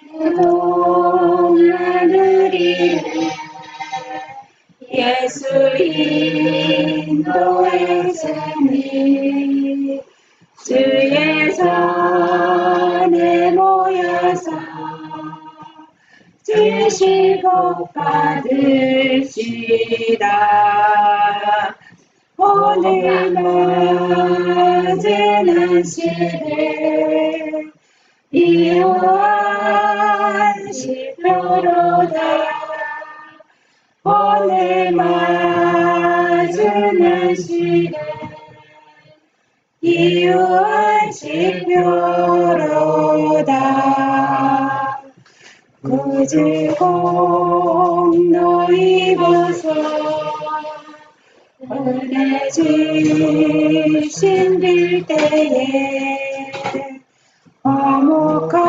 봉하늘이래 예수 인도의 재미 주의 손에 모여서 주시복 받으시다. 오늘 맞은 시대 이완시표로다. 오늘 맞은 시대 이완시표로다. 굳이 공로 입어서 은혜 주신 빌때에 화목하게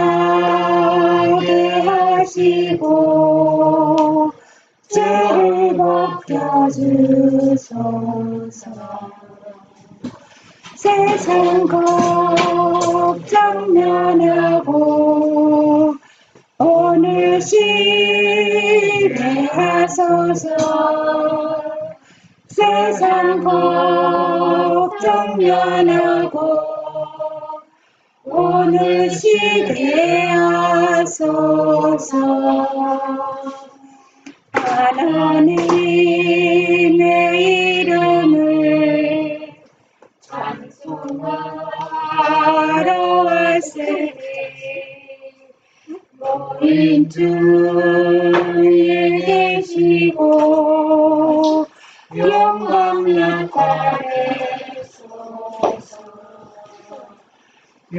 하시고 죄를 벗겨주소서. 세상 걱정 면하고 오늘 시대하소서. 세상 걱정 면하고 오늘 시대하소서. 하나님의 이름을 찬송하러 왔으니 모인 주에 계시고 영광 나타내소서.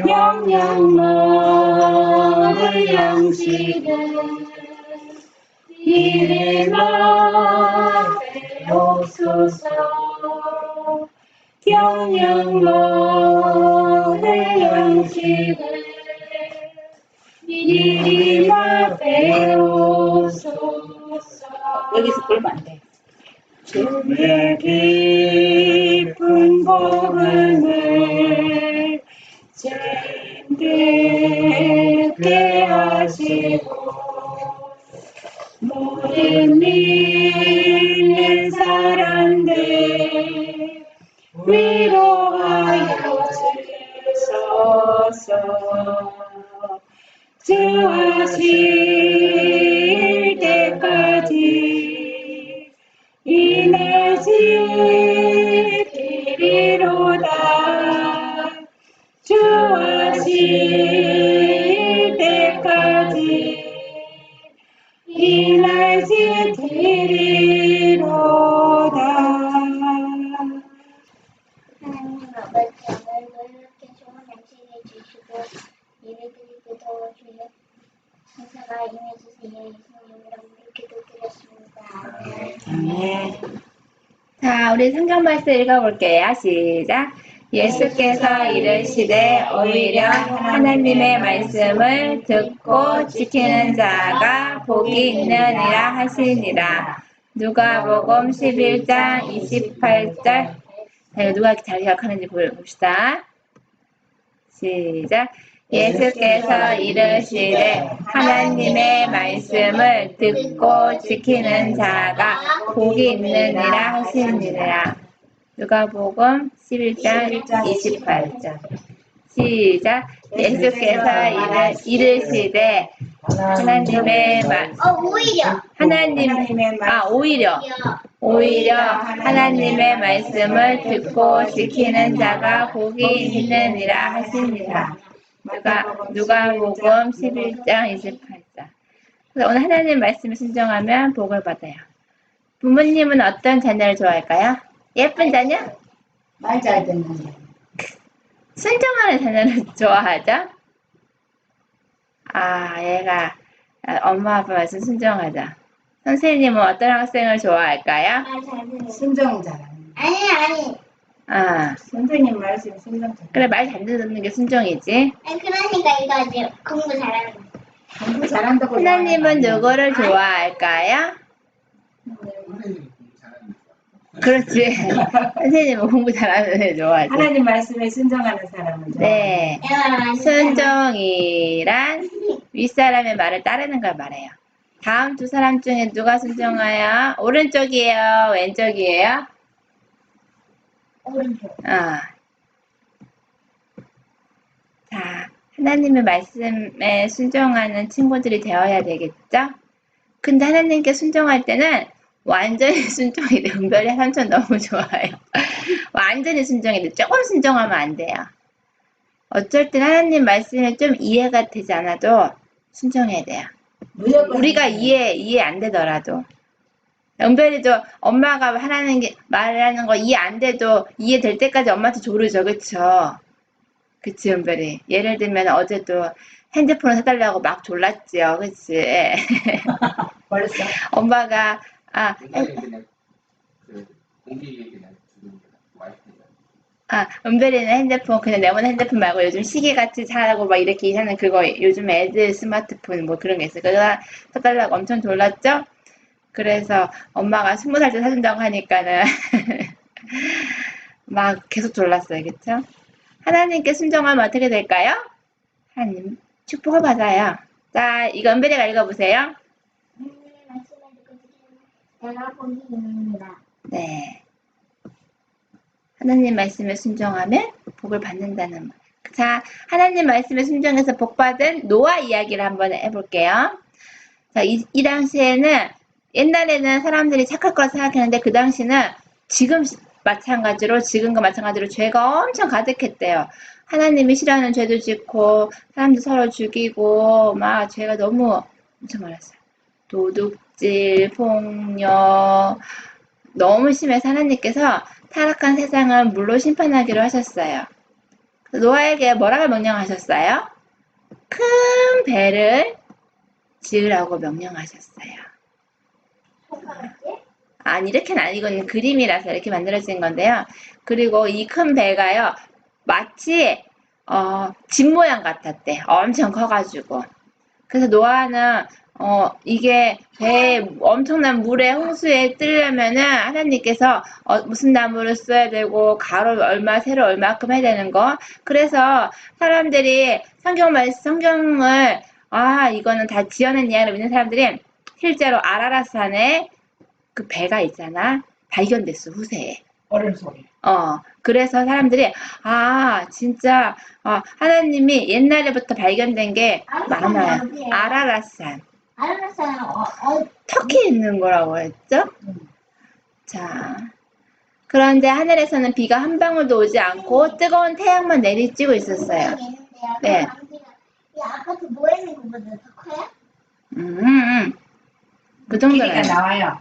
영양 먹을 양식은 이름 앞에 옵소서. 영양 먹을 양식은 이름 앞에 옵소서. 여기서 끌면 안 돼. 주의 깊은 복음을 힘들게 하시고 모든 믿는 사람들 위로하여 주소서. 주 하실 때까지 인내 지키리로다. 주 하실 때까지 인내 지키리로다. 하나님 아버지, 오늘도 이렇게 좋은 양식을 주시고 예배드리고 도와주여 천사가 임해주세요. 예수님 이름으로 기도드렸습니다. 네. 자, 우리 성경 말씀 읽어볼게요. 시작. 예수께서 이르시되 오히려 하나님의 말씀을 듣고 지키는 자가 복이 있느니라 하시니라. 누가복음 11장 28절. 자, 누가 잘 기억하는지 봅시다. 시작. 예수께서 이르시되 하나님의 말씀을 듣고 지키는 자가 복이 있느니라 하시니라. 누가복음 11장 28절. 시작. 예수께서 이르시되 하나님의 오히려 하나님의 말씀을 듣고 지키는 자가 복이 있느니라 하시니라. 누가복음 11장 28절. 그래서 오늘 하나님 말씀을 순종하면 복을 받아요. 부모님은 어떤 자녀를 좋아할까요? 예쁜 자녀? 말 잘 듣는 자. 순종하는 자녀를 좋아하죠? 얘가 엄마 아빠 말씀 순종하자. 선생님은 어떤 학생을 좋아할까요? 순종 잘하는. 아니. 선생님 말씀 순종 잘. 그래, 말 잘 듣는 게 순종이지. 그러니까 이거 이제 공부 잘하는 거. 공부 잘한다고. 하나님은 누구를 좋아할까요? 그렇지. 선생님은 공부 잘하는 애 좋아하지. 하나님 말씀에 순종하는 사람은 좋아해요. 네. 내가 많이 순종이란 윗사람의 말을 따르는 걸 말해요. 다음 두 사람 중에 누가 순종하여? 오른쪽이에요? 왼쪽이에요? 오른쪽. 자, 하나님의 말씀에 순종하는 친구들이 되어야 되겠죠? 근데 하나님께 순종할 때는 완전히 순종이 돼. 은별이 삼촌 너무 좋아요. 완전히 순종이 돼. 조금 순종하면 안 돼요. 어쩔 땐 하나님 말씀에 좀 이해가 되지 않아도 순종해야 돼요. 무조건 우리가 순종해요. 이해 안 되더라도. 은별이도 엄마가 말하는 거 이해 안 돼도 이해될 때까지 엄마한테 조르죠. 그쵸? 그치, 은별이. 예를 들면 어제도 핸드폰을 사달라고 막 졸랐지요. 그치? 벌써 엄마가, 중간에 그냥 그 공기 그냥 주는 게 와이프가. 은별이는 핸드폰, 그냥 네모난 핸드폰 말고 요즘 시계같이 사라고 막 이렇게 하는 그거, 요즘 애들 스마트폰 뭐 그런 게 있어요. 그거 사달라고 엄청 졸랐죠? 그래서 엄마가 20살 때 사준다고 하니까는 막 계속 졸랐어요. 그쵸? 하나님께 순종하면 어떻게 될까요? 하나님 축복을 받아요. 자, 이거 은별이가 읽어보세요. 하나님의 말씀을 듣고 지키는 내가 복이 있느니라. 네. 하나님 말씀에 순종하면 복을 받는다는 말. 자, 하나님 말씀에 순종해서 복 받은 노아 이야기를 한번 해볼게요. 자, 이 당시에는 옛날에는 사람들이 착할 거라 생각했는데 그 당시는 지금과 마찬가지로 죄가 엄청 가득했대요. 하나님이 싫어하는 죄도 짓고 사람들 서로 죽이고 막 죄가 너무 엄청 많았어요. 도둑질, 폭력 너무 심해서 하나님께서 타락한 세상을 물로 심판하기로 하셨어요. 노아에게 뭐라고 명령하셨어요? 큰 배를 지으라고 명령하셨어요. 손가락질? 아니, 이렇게는 아니고 그림이라서 이렇게 만들어진 건데요. 그리고 이 큰 배가요, 마치 집 모양 같았대. 엄청 커가지고. 그래서 노아는 이게 배 엄청난 물에 홍수에 뜨려면은 하나님께서 무슨 나무를 써야 되고 가로 얼마 세로 얼마큼 해야 되는 거. 그래서 사람들이 성경을 이거는 다 지어낸 이야기를 믿는 사람들이 실제로 아라라산에 그 배가 있잖아. 발견됐어, 후세에. 얼음 속에. 그래서 사람들이, 진짜, 하나님이 옛날에부터 발견된 게 아라산이 많아요. 어디예요? 아라라산. 아라산 터키에 있는 거라고 했죠? 자. 그런데 하늘에서는 비가 한 방울도 오지 않고 뜨거운 태양만 내리쬐고 있었어요. 네. 이 아파트 모양이 그보다 더 커요? 그 정도는. 길이가 나와요.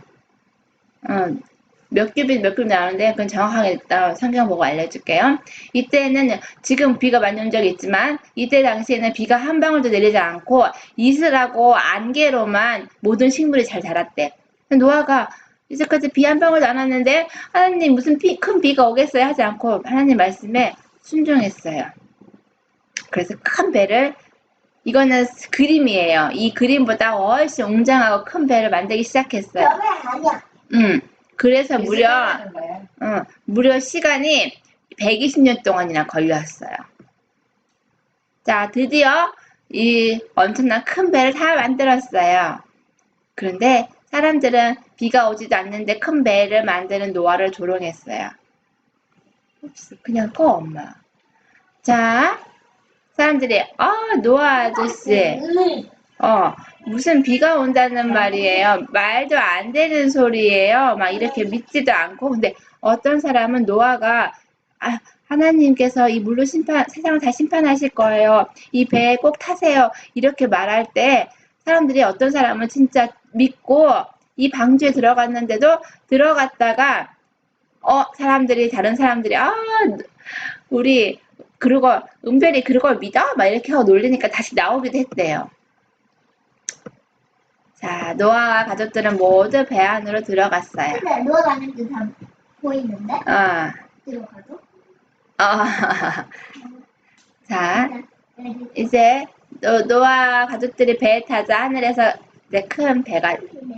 몇 큐빗 나오는데 그건 정확하게 이따 성경 보고 알려줄게요. 이때는 지금 비가 많이 온 적이 있지만 이때 당시에는 비가 한 방울도 내리지 않고 이슬하고 안개로만 모든 식물이 잘 자랐대. 노아가 이제까지 비 한 방울도 안 왔는데 하나님 무슨 큰 비가 오겠어요 하지 않고 하나님 말씀에 순종했어요. 그래서 큰 배를, 이거는 그림이에요. 이 그림보다 훨씬 웅장하고 큰 배를 만들기 시작했어요. 여배 아니야. 그래서 무려 생각하는 거예요. 무려 시간이 120년 동안이나 걸렸어요. 자, 드디어 이 엄청난 큰 배를 다 만들었어요. 그런데 사람들은 비가 오지도 않는데 큰 배를 만드는 노아를 조롱했어요. 그냥 꺼, 엄마. 자, 사람들이 노아 아저씨 무슨 비가 온다는 말이에요. 말도 안 되는 소리예요. 막 이렇게 믿지도 않고. 근데 어떤 사람은 노아가 하나님께서 이 물로 세상을 다 심판하실 거예요. 이 배에 꼭 타세요. 이렇게 말할 때 사람들이 어떤 사람은 진짜 믿고 이 방주에 들어갔는데도 들어갔다가 다른 사람들이 그리고 은별이 그걸 믿어? 막 이렇게 하고 놀리니까 다시 나오기도 했대요. 자, 노아와 가족들은 모두 배 안으로 들어갔어요. 근데 누워 가는 게 다 보이는데? 들어가도? 자, 이제 노아와 가족들이 배에 타자 하늘에서 이제 큰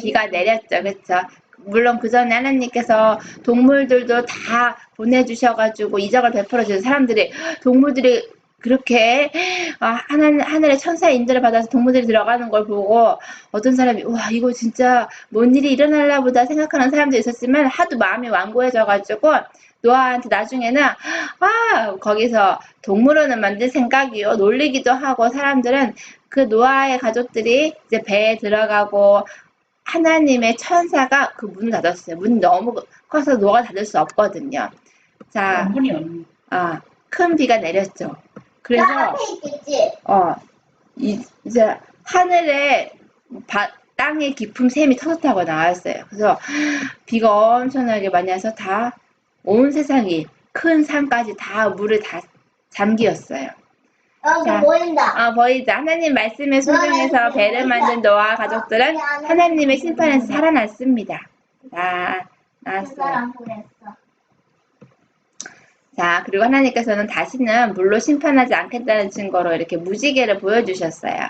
비가 내렸죠. 그쵸? 물론 그 전에 하나님께서 동물들도 다 보내주셔가지고 이적을 베풀어 주는 사람들이 동물들이 그렇게 하늘의 천사의 인도를 받아서 동물들이 들어가는 걸 보고 어떤 사람이 와 이거 진짜 뭔 일이 일어날라 보다 생각하는 사람도 있었지만 하도 마음이 완고해져가지고 노아한테 나중에는 거기서 동물원을 만들 생각이요 놀리기도 하고 사람들은 그 노아의 가족들이 이제 배에 들어가고 하나님의 천사가 그 문을 닫았어요. 문이 너무 커서 노아가 닫을 수 없거든요. 자, 문이 없는. 큰 비가 내렸죠. 그래서 저 앞에 있겠지? 이제 하늘에 땅에 깊은 샘이 터졌다고 나왔어요. 그래서 비가 엄청나게 많이 와서 다 온 세상이 큰 산까지 다 물에 다 잠기었어요. 저 보인다. 보이죠? 하나님 말씀에 순종해서 배를 만든 노아 가족들은 하나님의 심판에서 살아났습니다. 나왔어요. 사람 보냈어. 자, 그리고 하나님께서는 다시는 물로 심판하지 않겠다는 증거로 이렇게 무지개를 보여주셨어요.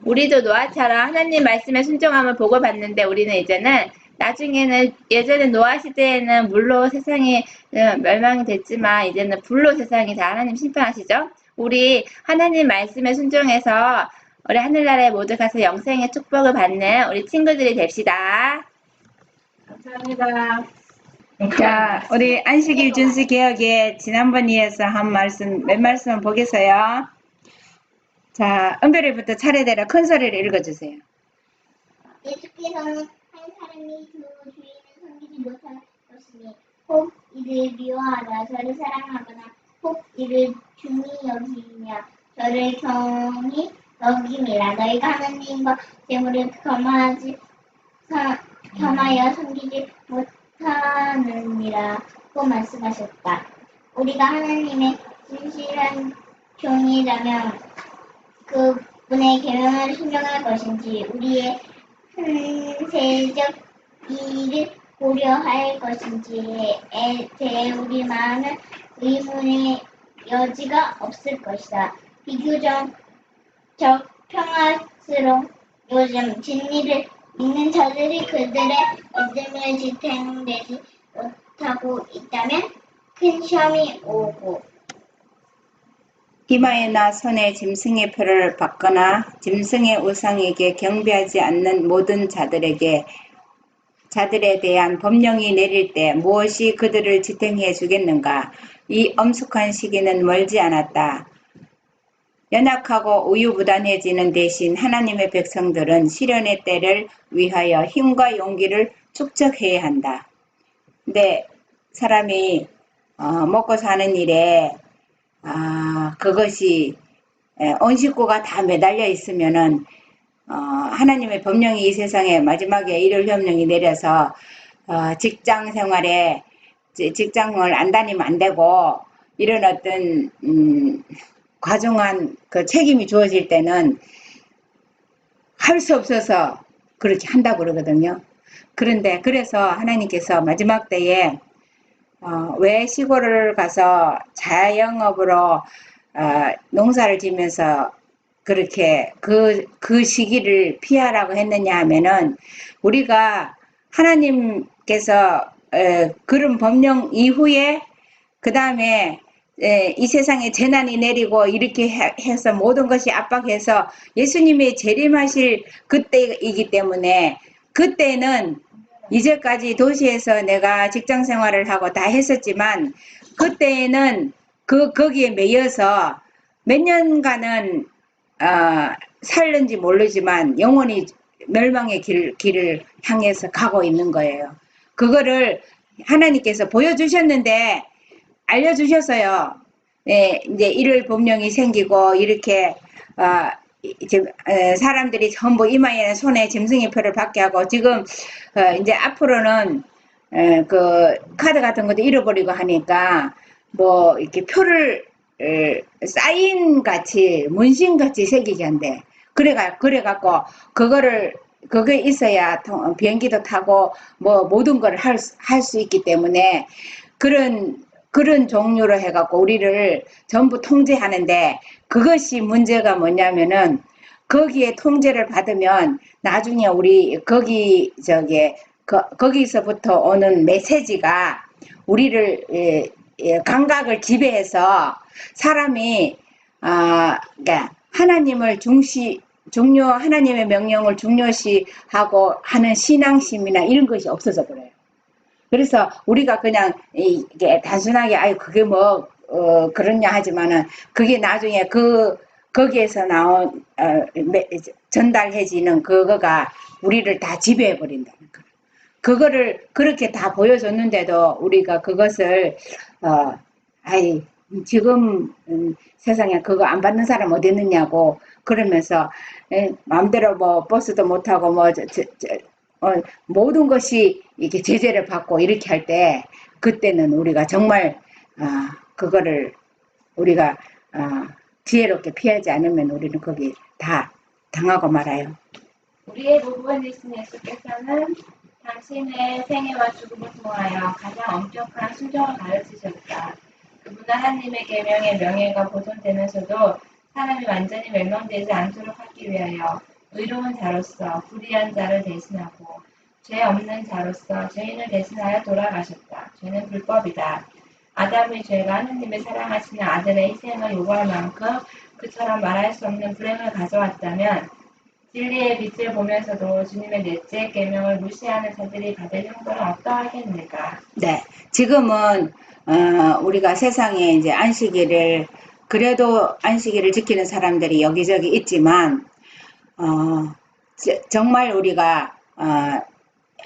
우리도 노아처럼 하나님 말씀에 순종함을 보고 봤는데 우리는 이제는 나중에는 예전에 노아 시대에는 물로 세상이 멸망이 됐지만 이제는 불로 세상이 다 하나님 심판하시죠. 우리 하나님 말씀에 순종해서 우리 하늘나라에 모두 가서 영생의 축복을 받는 우리 친구들이 됩시다. 감사합니다. 자, 우리 안식일 준수 개혁에 지난번 이어서 한 말씀, 몇 말씀 보겠어요. 자, 은별이부터 차례대로 큰 소리를 읽어주세요. 예수께서는 한 사람이 그 주인을 섬기지 못할 것이니 혹 이를 미워하다 저를 사랑하거나 혹 이를 중히 여기며 저를 경히 여김이라. 너희가 하나님과 재물을 겸하여 섬기지 못하느니라고 말씀하셨다. 우리가 하나님의 진실한 종이라면 그분의 계명을 순종할 것인지 우리의 현세적 이익을 고려할 것인지에 대해 우리 마음은 의문의 여지가 없을 것이다. 비교적 평화스러운 요즘 진리를 믿는 자들이 그들의 믿음을 지탱되지 못하고 있다면 큰 시험이 오고 이마에나 손에 짐승의 표를 받거나 짐승의 우상에게 경배하지 않는 모든 자들에 대한 법령이 내릴 때 무엇이 그들을 지탱해 주겠는가? 이 엄숙한 시기는 멀지 않았다. 연약하고 우유부단해지는 대신 하나님의 백성들은 시련의 때를 위하여 힘과 용기를 축적해야 한다. 근데 사람이 먹고 사는 일에 그것이 온 식구가 다 매달려 있으면은 하나님의 법령이 이 세상에 마지막에 일요일 협령이 내려서 직장 생활에 직장을 안 다니면 안 되고 이런 어떤 과중한 그 책임이 주어질 때는 할 수 없어서 그렇게 한다고 그러거든요. 그런데 그래서 하나님께서 마지막 때에 왜 시골을 가서 자영업으로 농사를 지면서 그렇게 그 시기를 피하라고 했느냐 하면은 우리가 하나님께서 그런 법령 이후에 그 다음에 이 세상에 재난이 내리고 이렇게 해서 모든 것이 압박해서 예수님이 재림하실 그때이기 때문에 그때는 이제까지 도시에서 내가 직장 생활을 하고 다 했었지만 그때에는 거기에 매여서 몇 년간은 살는지 모르지만 영원히 멸망의 길을 향해서 가고 있는 거예요. 그거를 하나님께서 보여주셨는데 알려주셨어요. 이제 일요일 법령이 생기고 이렇게 사람들이 전부 이마에는 손에 짐승의 표를 받게 하고 지금 이제 앞으로는 그 카드 같은 것도 잃어버리고 하니까 뭐 이렇게 표를 사인 같이 문신 같이 새기게 한대. 그래갖고 그게 있어야 비행기도 타고 뭐 모든 걸 할 수 있기 때문에 그런 종류로 해갖고 우리를 전부 통제하는데 그것이 문제가 뭐냐면은 거기에 통제를 받으면 나중에 우리 거기서부터 오는 메시지가 우리를 감각을 지배해서 사람이 그러니까 하나님의 명령을 중요시하고 하는 신앙심이나 이런 것이 없어서 그래요. 그래서 우리가 그냥 이게 단순하게 아유 그게 뭐 그러냐 하지만은 그게 나중에 거기에서 나온 전달해지는 그거가 우리를 다 지배해 버린다는 거. 그거를 그렇게 다 보여줬는데도 우리가 그것을 지금 세상에 그거 안 받는 사람 어디 있느냐고 그러면서 마음대로 뭐 버스도 못 타고 뭐 모든 것이 이렇게 제재를 받고 이렇게 할 때 그때는 우리가 정말 그거를 우리가 지혜롭게 피하지 않으면 우리는 거기 다 당하고 말아요. 우리의 모범이신 예수께서는 당신의 생애와 죽음을 통하여 가장 엄격한 순종을 가르치셨다. 그분은 하나님의 계명의 명예가 보존되면서도 사람이 완전히 멸망되지 않도록 하기 위하여 의로운 자로서 불의한 자를 대신하고 죄 없는 자로서 죄인을 대신하여 돌아가셨다. 죄는 불법이다. 아담의 죄가 하나님의 사랑하시는 아들의 희생을 요구할 만큼 그처럼 말할 수 없는 불행을 가져왔다면 진리의 빛을 보면서도 주님의 넷째 계명을 무시하는 자들이 받을 형벌은 어떠하겠는가? 네, 지금은 우리가 세상에 이제 그래도 안식일을 지키는 사람들이 여기저기 있지만 정말 우리가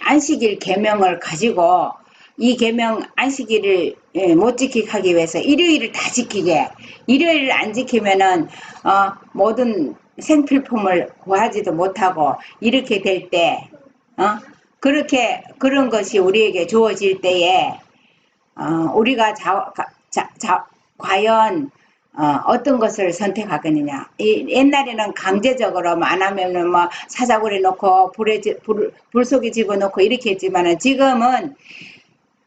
안식일 계명을 가지고 이 계명 안식일을 못 지키게 하기 위해서 일요일을 다 지키게, 일요일을 안 지키면은 모든 생필품을 구하지도 못하고 이렇게 될 때 그런 것이 우리에게 주어질 때에 우리가 과연 어떤 것을 선택하겠느냐. 옛날에는 강제적으로 안 하면은 뭐 사자굴에 넣고 불 속에 집어넣고 이렇게 했지만은 지금은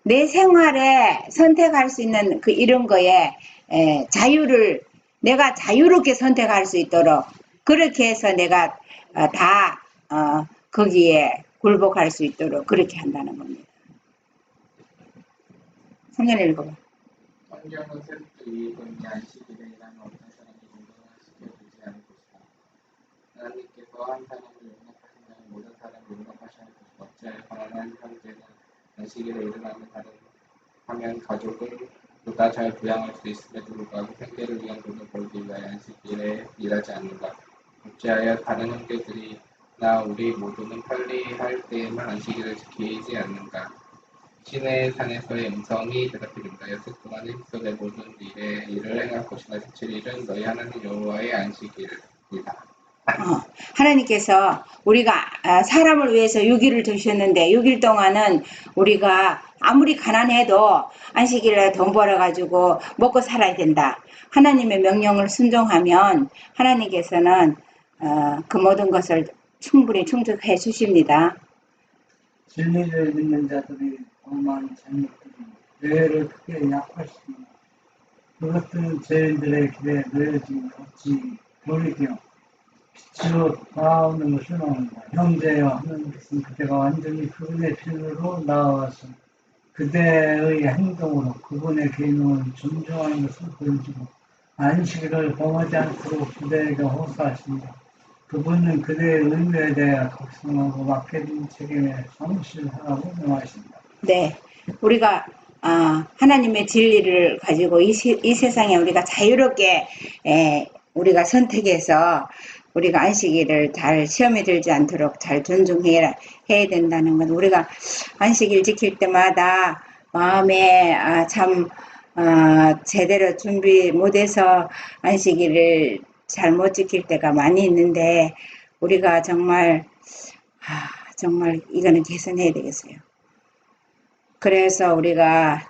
내 생활에 선택할 수 있는 이런 거에 자유를 내가 자유롭게 선택할 수 있도록 그렇게 해서 내가 다 거기에 굴복할 수 있도록 그렇게 한다는 겁니다. 성경 읽어봐. 성경은 새롭게 이분이 안식일에 일하는 어떤 사람이 운동을 시켜주지 않을 것이다. 하나님께서 한 사람을 용납하신다면 모든 사람을 용납하셔야 할 것이다. 어찌하여 가난한 형제는 안식일에 일어나는 하면 가족을 보다 잘 부양할 수 있음에도 불구하고 생계를 위한 돈을 벌기 위하여 안식일에 일하지 않는가. 어찌하여 다른 형제들이나 우리 모두는 편리할 때에만 안식일을 지키지 않는가. 신의 산에서의 음성이 대답해준다. 여섯 동안 일속의 모든 일을 행할 것이나 17일은 너희 하나님 여호와의 안식일이다. 하나님께서 우리가 사람을 위해서 6일을 두셨는데 6일 동안은 우리가 아무리 가난해도 안식일에 돈 벌어가지고 먹고 살아야 된다. 하나님의 명령을 순종하면 하나님께서는 그 모든 것을 충분히 충족해 주십니다. 진리를 믿는 자들이傲慢 자녀들이 뇌를 크게 약화시키며 그것들은 죄인들의 길에 놓여진 어찌 돌이켜 빛으로 나오는 것을 나온다. 형제여 하는 것은 그대가 완전히 그분의 편으로 나와서 그대의 행동으로 그분의 계명을 존중하는 것을 보여주고 안식일을 범하지 않도록 그대에게 호소하신다. 그분은 그대의 의무에 대해 각성하고 맡겨진 책임에 성실하라고 명하신다. 네, 우리가 하나님의 진리를 가지고 이 세상에 우리가 자유롭게 우리가 선택해서 우리가 안식일을 잘 시험에 들지 않도록 잘 존중해야 된다는 건 우리가 안식일 지킬 때마다 마음에 참 제대로 준비 못해서 안식일을 잘못 지킬 때가 많이 있는데 우리가 정말 이거는 개선해야 되겠어요. 그래서 우리가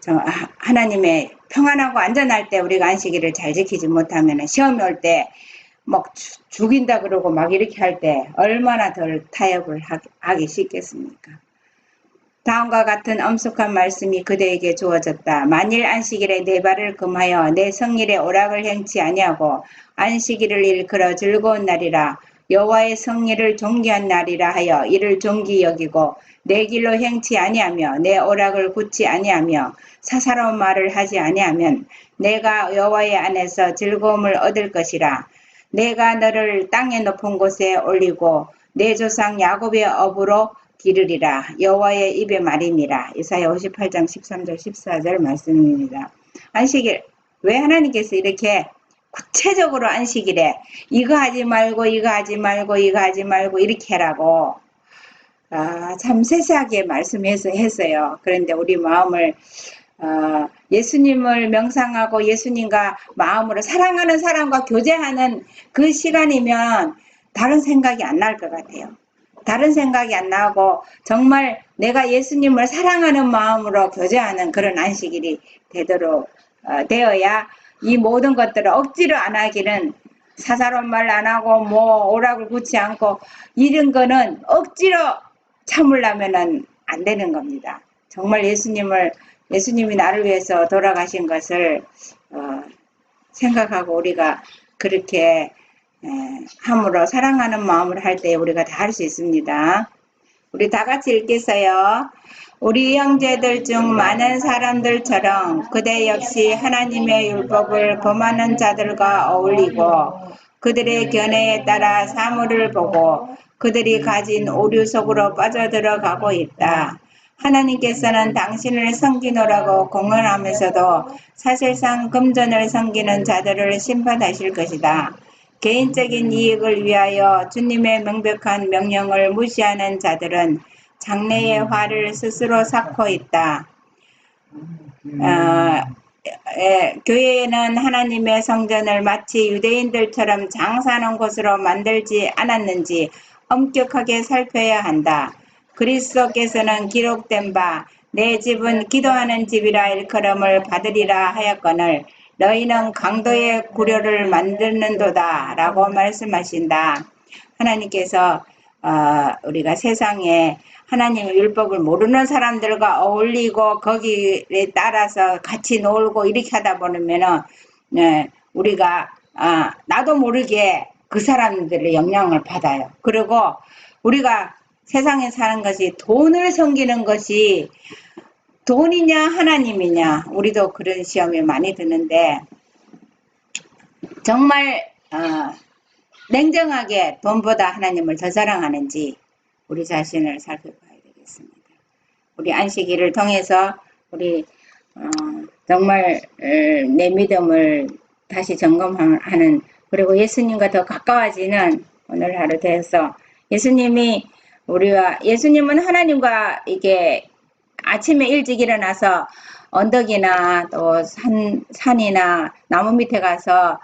하나님의 평안하고 안전할 때 우리가 안식일을 잘 지키지 못하면 시험이 올 때 막 죽인다 그러고 막 이렇게 할 때 얼마나 덜 타협을 하기 쉽겠습니까? 다음과 같은 엄숙한 말씀이 그대에게 주어졌다. 만일 안식일에 내 발을 금하여 내 성일에 오락을 행치 아니하고 안식일을 일컬어 즐거운 날이라 여호와의 성리를 존귀한 날이라 하여 이를 존귀 여기고 내 길로 행치 아니하며 내 오락을 굳지 아니하며 사사로운 말을 하지 아니하면 내가 여호와의 안에서 즐거움을 얻을 것이라. 내가 너를 땅의 높은 곳에 올리고 내 조상 야곱의 업으로 기르리라. 여호와의 입의 말이니라. 이사야 58장 13절 14절 말씀입니다. 안식일 왜 하나님께서 이렇게 구체적으로 안식일에 이거 하지 말고 이거 하지 말고 이거 하지 말고 이렇게 하라고 참 세세하게 말씀했어요. 그런데 우리 마음을 예수님을 명상하고 예수님과 마음으로 사랑하는 사람과 교제하는 그 시간이면 다른 생각이 안 날 것 같아요. 다른 생각이 안 나고 정말 내가 예수님을 사랑하는 마음으로 교제하는 그런 안식일이 되도록 되어야 이 모든 것들을 억지로 안 하기는 사사로운 말 안 하고 뭐 오락을 굳지 않고 이런 거는 억지로 참으려면은 안 되는 겁니다. 정말 예수님이 나를 위해서 돌아가신 것을 생각하고 우리가 그렇게 함으로 사랑하는 마음으로 할 때 우리가 다 할 수 있습니다. 우리 다 같이 읽겠어요. 우리 형제들 중 많은 사람들처럼 그대 역시 하나님의 율법을 범하는 자들과 어울리고 그들의 견해에 따라 사물을 보고 그들이 가진 오류 속으로 빠져들어가고 있다. 하나님께서는 당신을 섬기노라고 공언하면서도 사실상 금전을 섬기는 자들을 심판하실 것이다. 개인적인 이익을 위하여 주님의 명백한 명령을 무시하는 자들은 장래의 화를 스스로 쌓고 있다. 교회는 하나님의 성전을 마치 유대인들처럼 장사하는 곳으로 만들지 않았는지 엄격하게 살펴야 한다. 그리스도께서는 기록된 바 내 집은 기도하는 집이라 일컬음을 받으리라 하였거늘 너희는 강도의 구려를 만드는도다 라고 말씀하신다. 하나님께서 우리가 세상에 하나님의 율법을 모르는 사람들과 어울리고 거기에 따라서 같이 놀고 이렇게 하다 보면은 우리가 나도 모르게 그 사람들의 영향을 받아요. 그리고 우리가 세상에 사는 것이 돈을 섬기는 것이 돈이냐 하나님이냐 우리도 그런 시험이 많이 드는데 정말 냉정하게 돈보다 하나님을 더 사랑하는지 우리 자신을 살펴봐야 되겠습니다. 우리 안식일을 통해서 우리 정말 내 믿음을 다시 점검하는 그리고 예수님과 더 가까워지는 오늘 하루 되어서 예수님은 하나님과 이게 아침에 일찍 일어나서 언덕이나 또 산이나 나무 밑에 가서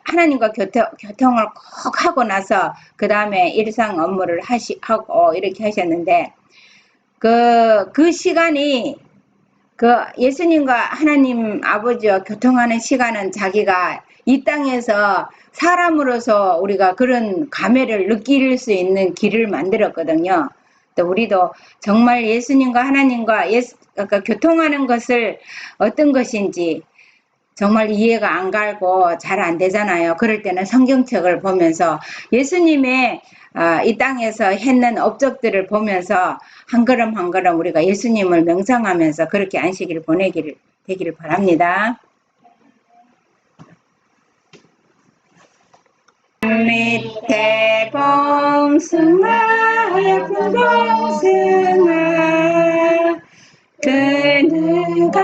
하나님과 교통을 꼭 하고 나서 그 다음에 일상 업무를 하고 이렇게 하셨는데 그 시간이 예수님과 하나님 아버지와 교통하는 시간은 자기가 이 땅에서 사람으로서 우리가 그런 감회를 느낄 수 있는 길을 만들었거든요. 또 우리도 정말 예수님과 하나님과 교통하는 것을 어떤 것인지 정말 이해가 안 가고 잘 안 되잖아요. 그럴 때는 성경책을 보면서 예수님의 이 땅에서 했는 업적들을 보면서 한 걸음 한 걸음 우리가 예수님을 명상하면서 그렇게 안식일을 되기를 바랍니다. 밑에 봉숭아 예쁜 봉숭아 그누가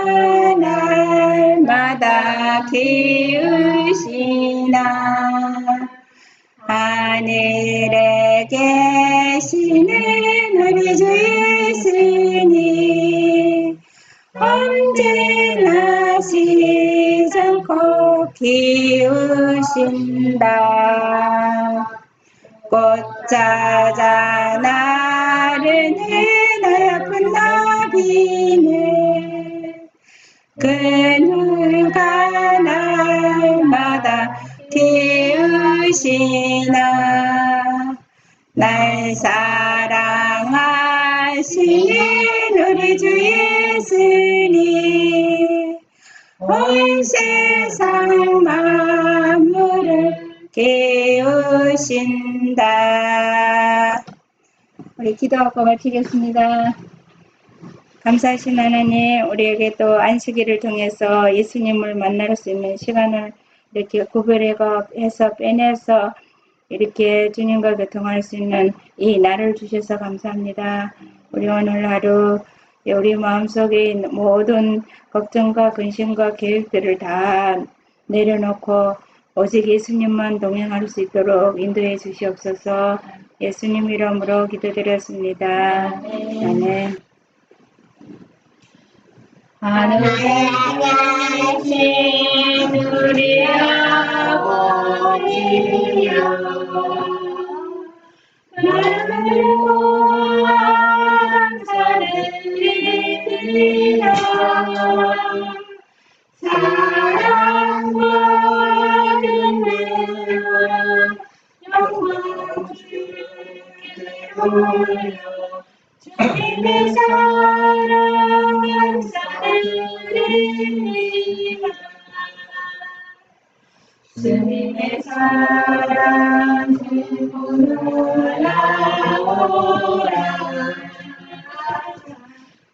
날마다 키우시나 하늘에 계시는 우리 주 예수님 언제나 쉬지 않고 키우신다. 꽃 찾아 나르는 아픈 나비는 그누가 날마다 키우시나 날 사랑하시는 우리 주 예수님 온 세상 만물을 깨우신다. 우리 기도하고 마치겠습니다. 감사하신 하나님, 우리에게 또 안식일을 통해서 예수님을 만날 수 있는 시간을 이렇게 구별해서 빼내서 이렇게 주님과 교통할 수 있는 이 날을 주셔서 감사합니다. 우리 오늘 하루 우리 마음속에 있는 모든 걱정과 근심과 계획들을 다 내려놓고 오직 예수님만 동행할 수 있도록 인도해 주시옵소서. 예수님 이름으로 기도드렸습니다. 아멘. 하늘에 계신 우리 아버지여, 하늘과 감사를 드리라. 사랑과 은혜와 영광 주께 돌려 주님의 사랑 감사드립니다. 주님의 사랑 들고 놀라오라.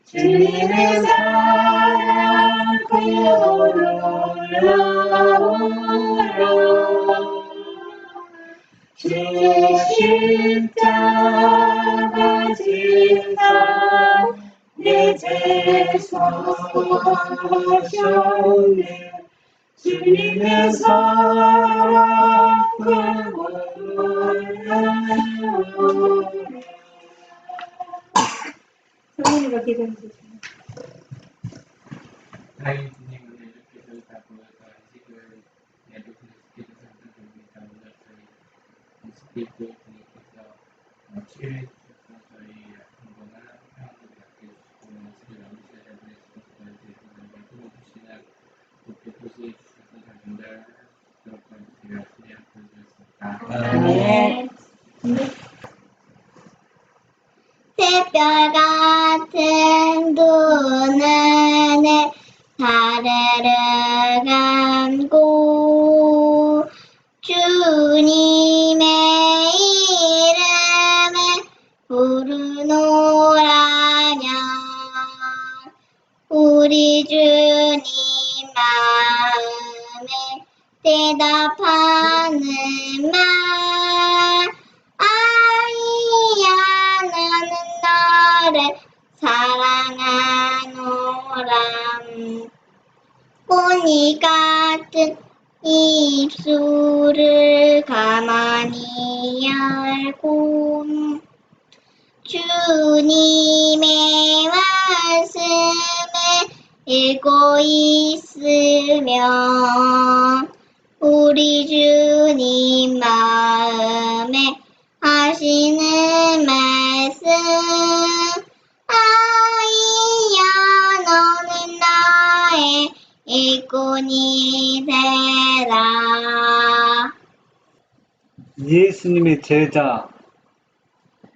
주님의 사랑 들고 놀라오라. 주의 십자가 진사 내 죄 사하셨네. 주님의 사랑 들고 놀라오라. 성인으로 기도해 주세요. 하나님 주님을 이렇게 다 보여서 안식을 내도 그리스도께서 선택됩니다. 오늘 저희 안식일 주님께서 치유해 주셔서 저희 아픈거나 평안을 갖게 해주시고 안식을 넘치게 해주시고 저희들의 말씀해 주시는 높게 도시해 주셔서 저희들 그렇게 주여 주님 보여주셨습니다. 아멘. 새별 같은 두 눈에 달래를 감고 주님의 이름을 부르노라면 우리 주님 마음에 대답하는 말 아이야 나는 너를 사랑하노라. 꽃이 같은 입술을 가만히 열고 주님의 말씀을 읽고 있으며 우리 주님 마음에 하시는 말씀 아이야 너는 나의 일꾼이 되라. 예수님의 제자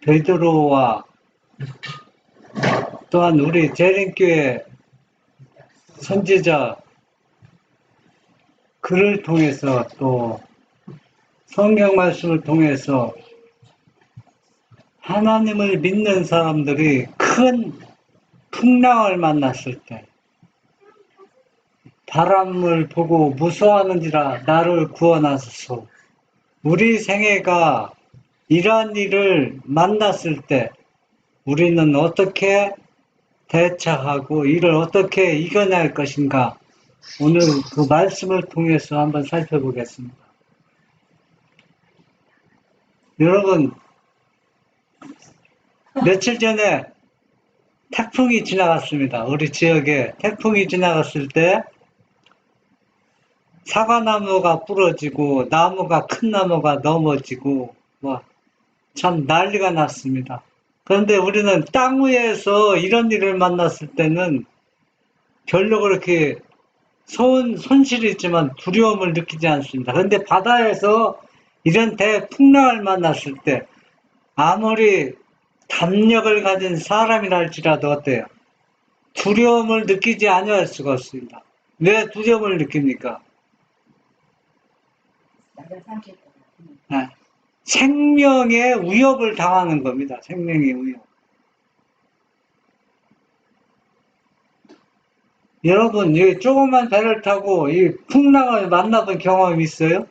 베드로와 또한 우리 재림교회 선지자 글을 통해서 또 성경 말씀을 통해서 하나님을 믿는 사람들이 큰 풍랑을 만났을 때 바람을 보고 무서워하는지라 나를 구원하소서. 우리 생애가 이러한 일을 만났을 때 우리는 어떻게 대처하고 이를 어떻게 이겨낼 것인가, 오늘 그 말씀을 통해서 한번 살펴보겠습니다. 여러분, 며칠 전에 태풍이 지나갔습니다. 우리 지역에 태풍이 지나갔을 때 사과나무가 부러지고 나무가 큰 나무가 넘어지고 참 난리가 났습니다. 그런데 우리는 땅 위에서 이런 일을 만났을 때는 별로 그렇게 손실이 있지만 두려움을 느끼지 않습니다. 그런데 바다에서 이런 대풍랑을 만났을 때 아무리 담력을 가진 사람이라 할지라도 어때요? 두려움을 느끼지 아니할 수가 없습니다. 왜 두려움을 느낍니까? 아, 생명의 위협을 당하는 겁니다. 생명의 위협. 여러분, 이 조그만 배를 타고 이 풍랑을 만나본 경험이 있어요?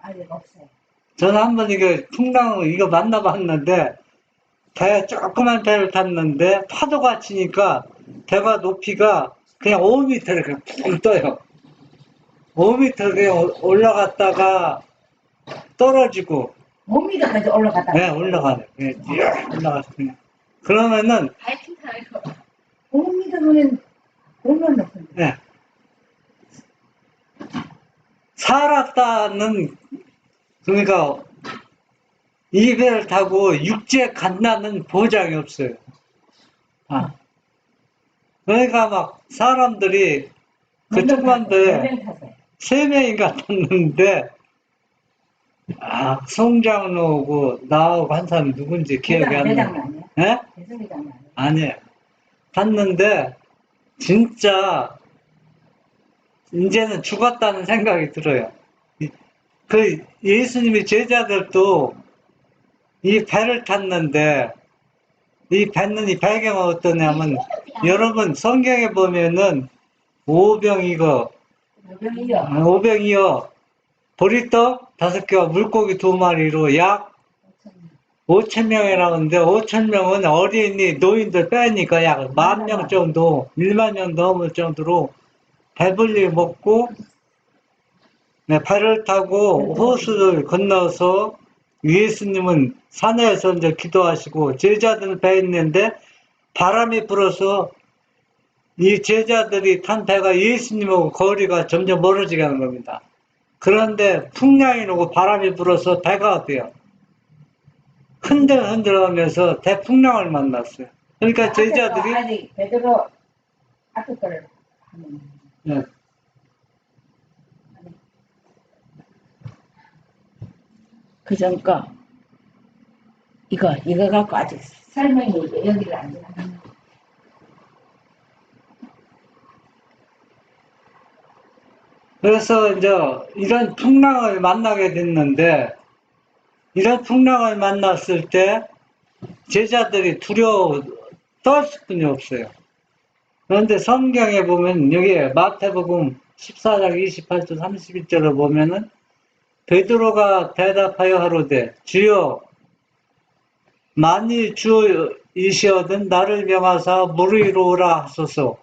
아직 없어요. 저는 한번 이거 풍랑을 이거 만나봤는데, 조그만 배를 탔는데, 파도가 치니까 배가 높이가 그냥 5m를 그냥 푹 떠요. 5m 그냥 올라갔다가 떨어지고, 5m까지 올라갔다. 네, 올라가네. 네, 올라갔어요. 그냥. 그러면은, 하이킹 타는 거. 5m면 얼마나 높은데? 네. 살았다는, 그러니까, 이 배를 타고 육지에 간다는 보장이 없어요. 아. 그러니까 막 사람들이 그 조그만 배에 몇명 탔어요? 3명인가 탔는데, 송장로하고 나하고 한 사람이 누군지 기억이 안 대장 나요. 아니야? 예? 대성이장 아니야? 아니에요. 탔는데, 진짜, 이제는 죽었다는 생각이 들어요. 그 예수님의 제자들도 이 배를 탔는데, 이 배는 이 배경은 어떠냐면, 여러분 성경에 보면은 오병이거, 몇명이요? 오병이어, 보리떡 5개와 물고기 2마리로 약 5,000명이 나오는데 5,000명은 어린이 노인들 빼니까 약 10,000명 정도, 10,000명 넘을 정도로 배불리 먹고, 네, 배를 타고 호수를 건너서 예수님은 산에서 이제 기도하시고 제자들은 배에 있는데 바람이 불어서 이 제자들이 탄 배가 예수님하고 거리가 점점 멀어지게 하는 겁니다. 그런데 풍랑이 오고 바람이 불어서 배가 어때요? 흔들흔들하면서 대풍랑을 만났어요. 그러니까 제자들이 아직 베드로 앞에 거를 하면 네, 그 전 거 이거 갖고 아직 설명이 여기를 안 돼. 그래서 이제 이런 풍랑을 만나게 됐는데 이런 풍랑을 만났을 때 제자들이 두려워 떨 수뿐이 없어요. 그런데 성경에 보면 여기에 마태복음 14장 28절 31절을 보면은 베드로가 대답하여 하로되 주여 만일 주이시거든 나를 명하사 물 위로 오라 하소서.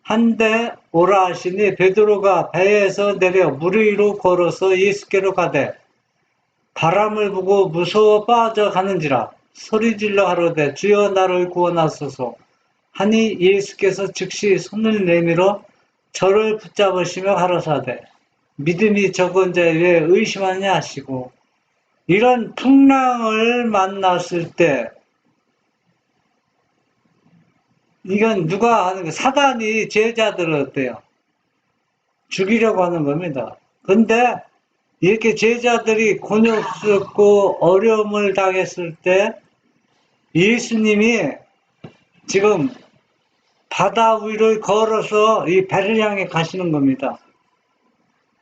한데 오라 하시니 베드로가 배에서 내려 물 위로 걸어서 예수께로 가되 바람을 보고 무서워 빠져가는지라 소리질러 하로되 주여 나를 구원하소서 하니 예수께서 즉시 손을 내밀어 저를 붙잡으시며 가라사대 믿음이 적은 자에 왜 의심하냐 하시고. 이런 풍랑을 만났을 때 이건 누가 하는 거 사단이 제자들을 어때요? 죽이려고 하는 겁니다. 근데 이렇게 제자들이 곤욕스럽고 어려움을 당했을 때 예수님이 지금 바다 위를 걸어서 이 배를 향해 가시는 겁니다.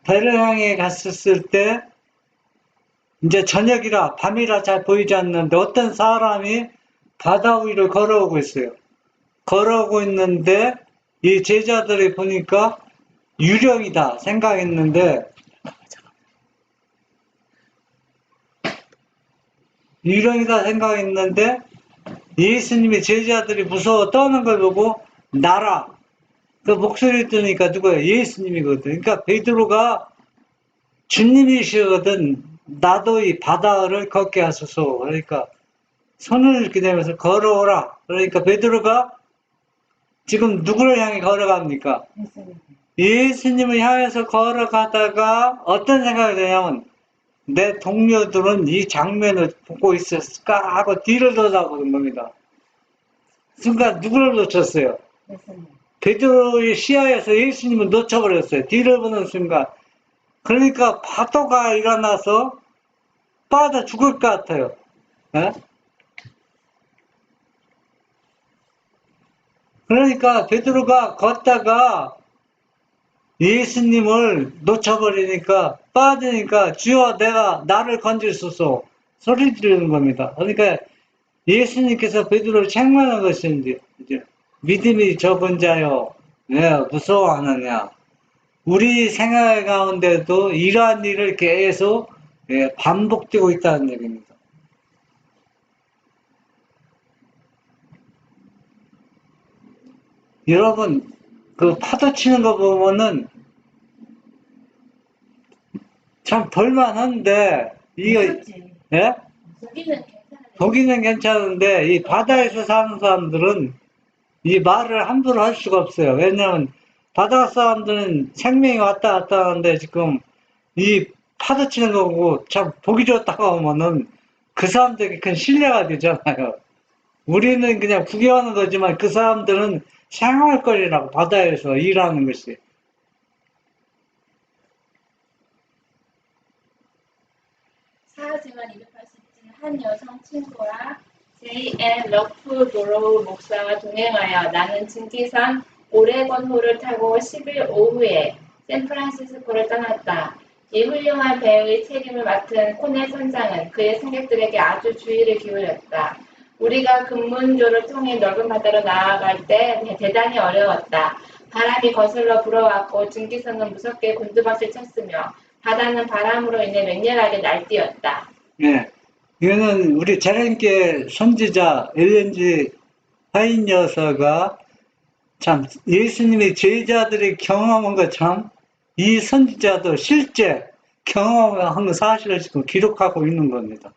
배를 향해 갔을 때 이제 저녁이라 밤이라 잘 보이지 않는데 어떤 사람이 바다 위를 걸어오고 있어요. 걸어오고 있는데 이 제자들이 보니까 유령이다 생각했는데 예수님이 제자들이 무서워 떠는 걸 보고 나라 그 목소리 들으니까 누구야? 예수님이거든. 그러니까 베드로가 주님이시거든. 나도 이 바다를 걷게 하소서. 그러니까 손을 이렇게 대면서 걸어오라. 그러니까 베드로가 지금 누구를 향해 걸어갑니까? 예수님을 향해서 걸어가다가 어떤 생각이 드냐면 내 동료들은 이 장면을 보고 있었을까 하고 뒤를 돌아보는 겁니다. 순간 누구를 놓쳤어요? 베드로의 시야에서 예수님을 놓쳐버렸어요. 뒤를 보는 순간. 그러니까 파도가 일어나서 빠져 죽을 것 같아요. 에? 그러니까 베드로가 걷다가 예수님을 놓쳐버리니까 빠지니까 주여 내가 나를 건지소서 소리 지르는 겁니다. 그러니까 예수님께서 베드로를 책망한 것인지 이제 믿음이 적은 자여 왜 무서워하느냐. 우리 생활 가운데도 이러한 일을 계속 반복되고 있다는 얘기입니다. 여러분 그 파도 치는 거 보면은 참 볼만한데 이거 예? 보기는 괜찮아요. 보기는 괜찮은데 이 바다에서 사는 사람들은 이 말을 함부로 할 수가 없어요. 왜냐하면 바다 사람들은 생명이 왔다 갔다 하는데 지금 이 파도 치는 거 보고 참 보기 좋다고 하면은 그 사람들에게 큰 신뢰가 되잖아요. 우리는 그냥 구경하는 거지만 그 사람들은 생활거리라고 바다에서 일하는 것이. 사하지만 280진 한 여성 친구와 J.N. 러프로우 목사와 동행하여 나는 증기선 오레곤호를 타고 10일 오후에 샌프란시스코를 떠났다. 이 훌륭한 배의 책임을 맡은 코넬 선장은 그의 승객들에게 아주 주의를 기울였다. 우리가 금문조를 통해 넓은 바다로 나아갈 때 대단히 어려웠다. 바람이 거슬러 불어왔고 증기선은 무섭게 곤두박질 쳤으며 바다는 바람으로 인해 맹렬하게 날뛰었다. 예. 이거는 우리 재림교 선지자 엘렌지 화인 여사가 참 예수님의 제자들이 경험한 것처럼 이 선지자도 실제 경험한 사실을 지금 기록하고 있는 겁니다.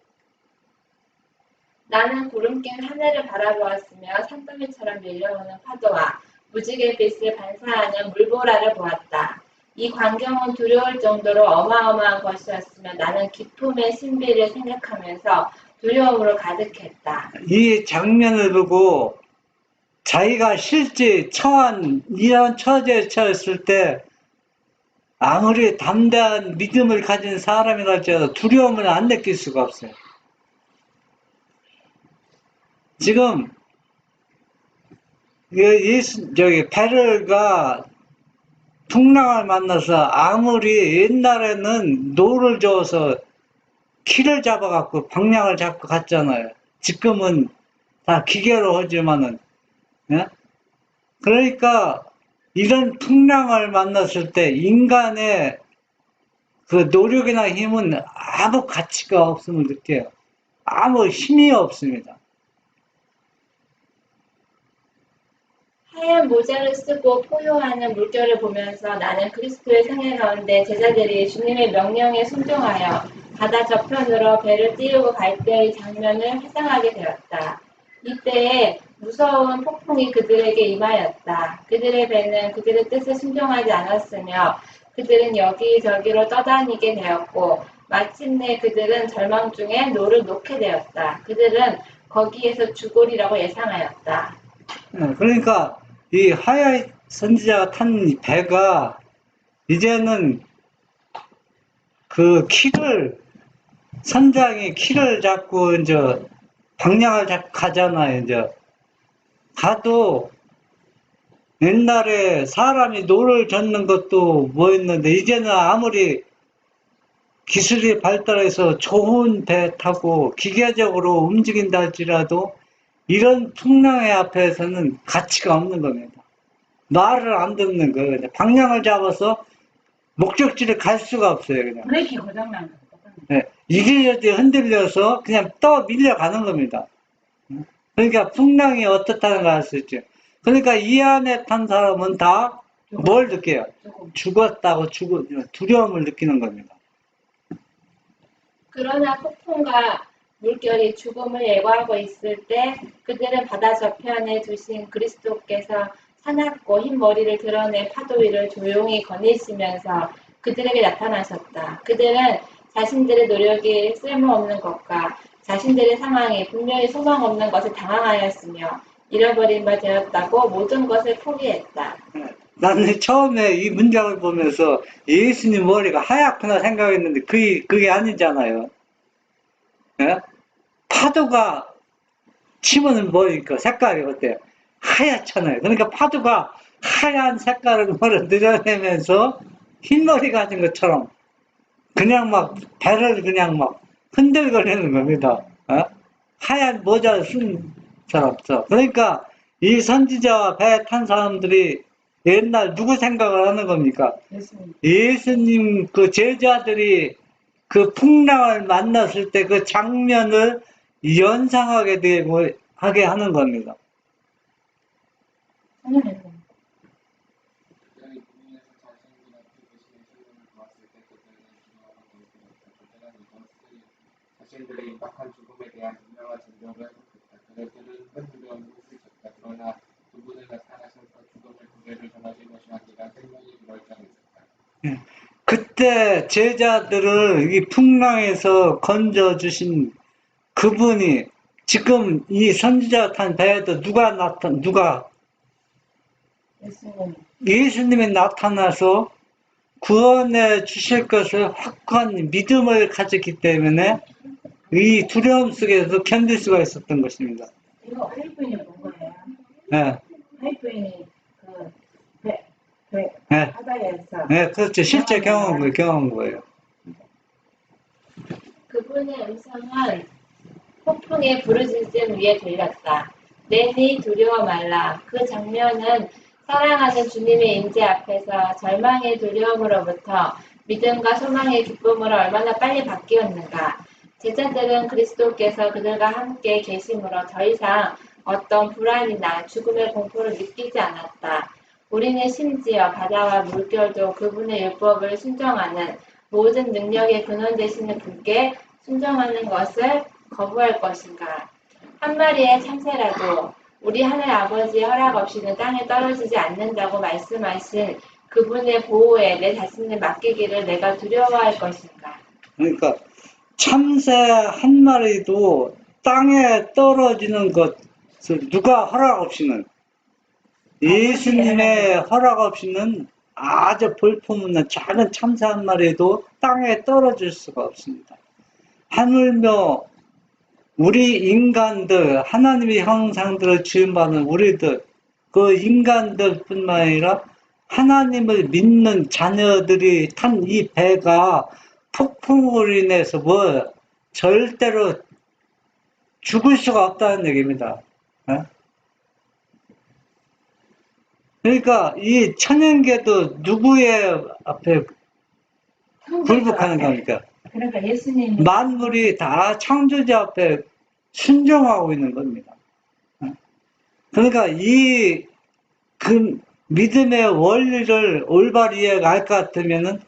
나는 구름 낀 하늘을 바라보았으며 산더미처럼 밀려오는 파도와 무지개 빛을 반사하는 물보라를 보았다. 이 광경은 두려울 정도로 어마어마한 것이었으며 나는 기품의 신비를 생각하면서 두려움으로 가득했다. 이 장면을 보고 자기가 실제 처한 이런 처지에 처했을 때 아무리 담대한 믿음을 가진 사람이라 할지라도 두려움을 안 느낄 수가 없어요. 지금 베를가 풍랑을 만나서 아무리 옛날에는 노를 저어서 키를 잡아갖고 방향을 잡고 갔잖아요. 지금은 다 기계로 하지만은, 예? 그러니까 이런 풍랑을 만났을 때 인간의 그 노력이나 힘은 아무 가치가 없음을 느껴요. 아무 힘이 없습니다. 하얀 모자를 쓰고 포효하는 물결을 보면서 나는 그리스도의 생애 가운데 제자들이 주님의 명령에 순종하여 바다 저편으로 배를 띄우고 갈 때의 장면을 회상하게 되었다. 이때에 무서운 폭풍이 그들에게 임하였다. 그들의 배는 그들의 뜻에 순종하지 않았으며 그들은 여기저기로 떠다니게 되었고 마침내 그들은 절망 중에 노를 놓게 되었다. 그들은 거기에서 죽으리라고 예상하였다. 그러니까 이 하야이 선지자가 탄 배가 이제는 그 선장이 키를 잡고 이제 방향을 잡고 가잖아요. 이제 가도 옛날에 사람이 노를 젓는 것도 뭐였는데 이제는 아무리 기술이 발달해서 좋은 배 타고 기계적으로 움직인다 할지라도 이런 풍랑의 앞에서는 가치가 없는 겁니다. 말을 안 듣는 거예요. 그냥 방향을 잡아서 목적지를 갈 수가 없어요. 그냥. 브레이크 고장난 거. 네, 이리저리 흔들려서 그냥 떠 밀려가는 겁니다. 그러니까 풍랑이 어떻다는 걸 알 수 있죠. 그러니까 이 안에 탄 사람은 다 뭘 느껴요? 죽었다고 두려움을 느끼는 겁니다. 그러나 폭풍과 물결이 죽음을 예고하고 있을 때 그들은 바다 저편에 두신 그리스도께서 사납고 흰 머리를 드러내 파도 위를 조용히 거니시면서 그들에게 나타나셨다. 그들은 자신들의 노력이 쓸모없는 것과 자신들의 상황이 분명히 소망 없는 것을 당황하였으며 잃어버린 바 되었다고 모든 것을 포기했다. 나는 처음에 이 문장을 보면서 예수님 머리가 하얗구나 생각했는데 그게 아니잖아요. 예? 파도가 치면 머리니까 색깔이 어때요? 하얗잖아요. 그러니까 파도가 하얀 색깔을 늘어내면서 흰머리 가진 것처럼 그냥 막 배를 그냥 막 흔들거리는 겁니다. 어? 하얀 모자를 쓴 사람죠. 그러니까 이 선지자와 배에 탄 사람들이 옛날 누구 생각을 하는 겁니까? 예수님 그 제자들이 그 풍랑을 만났을 때 그 장면을 연상하게 되고 하게 하는 겁니다. 특별히 국민에서 자신들 앞에 계신 예수님을 보았을 때 그들은 두려워하고 있었다. 그들은 이것을 자신들의 임박한 죽음에 대한 분명한 증거로 해석했다. 그들은 큰 두려움을 호소했다. 그러나 그분을 나타나셔서 죽음의 구제를 전하신 것이 아니라 생명이 결정했었다. 그때 제자들을 이 풍랑에서 건져주신 그분이 지금 이 선지자 탄 배에도 예수님이 나타나서 구원해 주실 것을 확고한 믿음을 가졌기 때문에 이 두려움 속에서 견딜 수가 있었던 것입니다. 이거 하이프인이 본 거예요. 네, 하이프인이 네, 바다에서 네, 그렇죠. 실제 경험한 거예요. 그분의 음성은 폭풍의 부르짖음 위에 들렸다. 내니 두려워 말라. 그 장면은 사랑하는 주님의 임재 앞에서 절망의 두려움으로부터 믿음과 소망의 기쁨으로 얼마나 빨리 바뀌었는가. 제자들은 그리스도께서 그들과 함께 계심으로 더 이상 어떤 불안이나 죽음의 공포를 느끼지 않았다. 우리는 심지어 바다와 물결도 그분의 율법을 순종하는 모든 능력의 근원 되시는 분께 순종하는 것을 거부할 것인가. 한 마리의 참새라도 우리 하늘 아버지의 허락 없이는 땅에 떨어지지 않는다고 말씀하신 그분의 보호에 내 자신을 맡기기를 내가 두려워할 것인가. 그러니까 참새 한 마리도 땅에 떨어지는 것을 누가 허락 없이는 예수님의 허락 없이는 아주 볼품없는 작은 참새 한 마리도 땅에 떨어질 수가 없습니다. 하물며 우리 인간들, 하나님의 형상들을 지음받은 우리들, 그 인간들 뿐만 아니라 하나님을 믿는 자녀들이 탄 이 배가 폭풍으로 인해서 절대로 죽을 수가 없다는 얘기입니다. 그러니까 이 천연계도 누구의 앞에 굴복하는 겁니까? 그러니까 예수님이 만물이 다 창조주 앞에 순종하고 있는 겁니다. 그러니까 그 믿음의 원리를 올바르게 이해할 것 같으면은